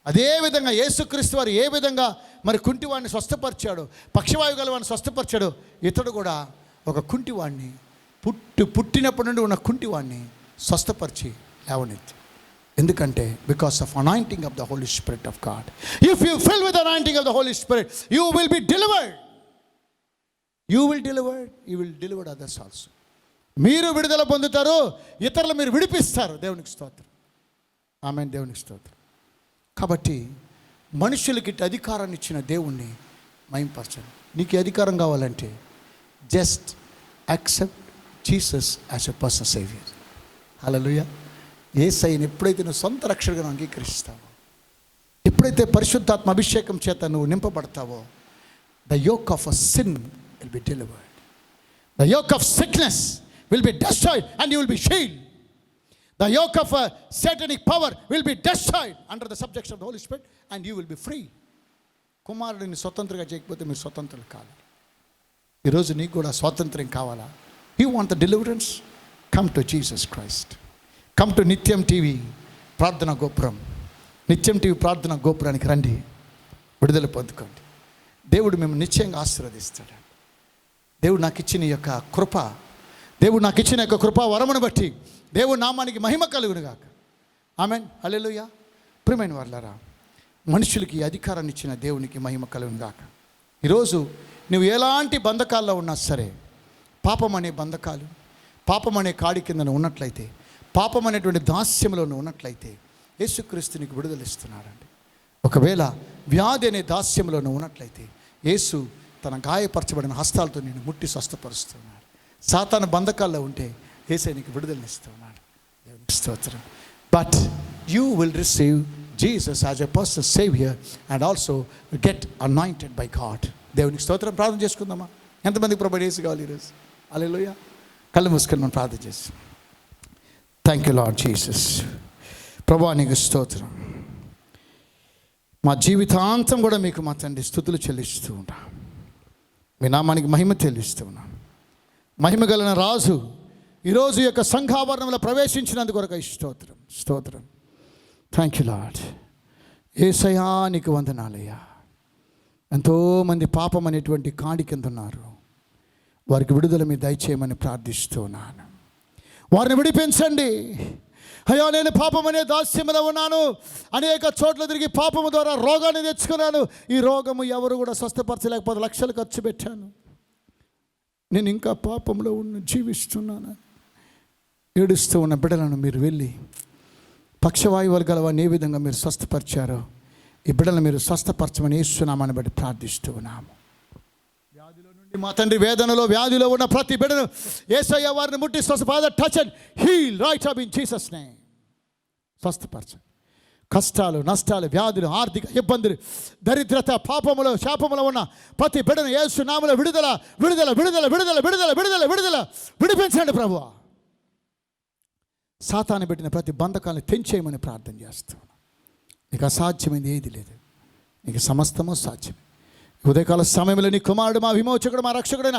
అదేవిధంగా యేసుక్రీస్తు వారు ఏ విధంగా మరి కుంటివాడిని స్వస్థపరిచాడు, పక్షవాయు గలవాడిని స్వస్థపరిచాడు, ఇతడు కూడా ఒక కుంటివాడిని పుట్టినప్పటి నుండి ఉన్న కుంటివాడిని స్వస్థపరిచి లేవనెత్తి. ఎందుకంటే because of anointing of the Holy Spirit of God. If you fill with anointing of the Holy Spirit you will be delivered. You will delivered others also. మీరు విడుదల పొందుతారు, ఇతరులు మీరు విడిపిస్తారు. దేవునికి స్తోత్రం. ఆమేన్. దేవునికి స్తోత్రం. కాబట్టి మనుషులకి అధికారాన్ని ఇచ్చిన దేవుణ్ణి మహింపరచండి. నీకు అధికారం కావాలంటే just accept Jesus as a personal saviour. Hallelujah. యేసయ్యను ఎప్పుడైతే నువ్వు సొంత రక్షకుడిగా అంగీకరిస్తావో, ఎప్పుడైతే పరిశుద్ధాత్మ అభిషేకం చేత నువ్వు నింపబడతావో, the yoke of a sin will be delivered, the yoke of sickness will be destroyed and you will be shield. The yoke of a satanic power will be destroyed under the subjection of the Holy Spirit and you will be free. కుమారుడిని స్వతంత్రంగా చేయకపోతే మీరు స్వతంత్రులు కావాలి. ఈరోజు నీకు కూడా స్వాతంత్ర్యం కావాలా? You want the deliverance? Come to Jesus Christ. Come to నిత్యం టీవీ ప్రార్థన గోపురం. నిత్యం టీవీ ప్రార్థన గోపురానికి రండి, విడుదల పొందుకోండి. దేవుడు మేము నిశ్చయంగా ఆశీర్వదిస్తాడు. దేవుడు నాకు ఇచ్చిన ఈ యొక్క కృప, దేవుడు నాకు ఇచ్చిన యొక్క కృపా వరమును బట్టి దేవుడు నామానికి మహిమ కలుగును గాక. ఆమేన్. హల్లెలూయా. ప్రియమైన వారలారా, మనుషులకి అధికారాన్ని ఇచ్చిన దేవునికి మహిమ కలుగును గాక. ఈరోజు నువ్వు ఎలాంటి బంధకాల్లో ఉన్నా సరే, పాపం అనే బంధకాలు, పాపం అనే కాడి కింద ఉన్నట్లయితే, పాపం అనేటువంటి దాస్యంలో ఉన్నట్లయితే యేసుక్రీస్తు నీకు విడుదల ఇస్తున్నాడండి. ఒకవేళ వ్యాధి అనే దాస్యంలో ఉన్నట్లయితే యేసు తన గాయపరచబడిన హస్తాలతో నేను ముట్టి స్వస్థపరుస్తున్నాడు. సాతాను బంధకాల్లో ఉంటే యేసయ్య నీకు విడుదలనిస్తున్నాడు. దేవునికి స్తోత్రం. But you will receive Jesus as a personal saviour and also get anointed by God. దేవునికి స్తోత్రం. ప్రార్థన చేసుకుందామా? ఎంతమందికి ప్రభు యేసు కావాలి ఈరోజు? హల్లెలూయా. కళ్ళు మూసుకొని మనం ప్రార్థన చేస్తాం. Thank you lord Jesus. ప్రభువా నీకు స్తోత్రం. మా జీవితాంతం కూడా మీకు మా తండ్రి స్తుతులు చెల్లిస్తూ ఉంటాం. మీ నామానికి మహిమ చెల్లిస్తూ ఉన్నాం. మహిమ కలిగిన రాజు ఈరోజు యొక్క సంఘాభరణంలో ప్రవేశించినందుకు కొరకు స్తోత్రం, స్తోత్రం. Thank you lord. యేసయ్యా నీకు వందనాలయ్యా. ఎంతోమంది పాపం అనేటువంటి కాడి కింద ఉన్నారు. వారికి విడుదల మీద దయచేయమని ప్రార్థిస్తున్నాను. వారిని విడిపించండి అయ్యా. నేను పాపం అనే దాస్యంలో ఉన్నాను, అనేక చోట్ల తిరిగి పాపము ద్వారా రోగాన్ని తెచ్చుకున్నాను. ఈ రోగము ఎవరు కూడా స్వస్థపరచలేకపోతే లక్షలు ఖర్చు పెట్టాను. నేను ఇంకా పాపంలో జీవిస్తున్నాను. ఏడుస్తూ ఉన్న బిడ్డలను మీరు వెళ్ళి పక్షవాయువులు గలవాన్ని ఏ విధంగా మీరు స్వస్థపరిచారో ఈ బిడ్డలను మీరు స్వస్థపరచమని యేసునామాన్ని బట్టి ప్రార్థిస్తూ ఉన్నాము. వ్యాధిలో నుండి మా తండ్రి, వేదనలో వ్యాధిలో ఉన్న ప్రతి బిడ్డను యేసయ్య వారిని ముట్టి father touch and heal right up in Jesus name. స్వస్థపరచండి. కష్టాలు, నష్టాలు, వ్యాధులు, ఆర్థిక ఇబ్బందులు, దరిద్రత, పాపములో, శాపములో ఉన్న ప్రతి బిడ్డను యేసు నామములో విడుదల విడుదల విడుదల విడుదల విడుదల విడుదల విడుదల విడిపించండి ప్రభువా. సాతాను పెట్టిన ప్రతి బంధకాలను తెంచేయమని ప్రార్థన చేస్తున్నాను. నీకు అసాధ్యమైంది ఏది లేదు, నీకు సమస్తము సాధ్యమే. ఉదయకాల సమయంలో నీ కుమారుడు, మా విమోచకుడు, మా రక్షకుడైన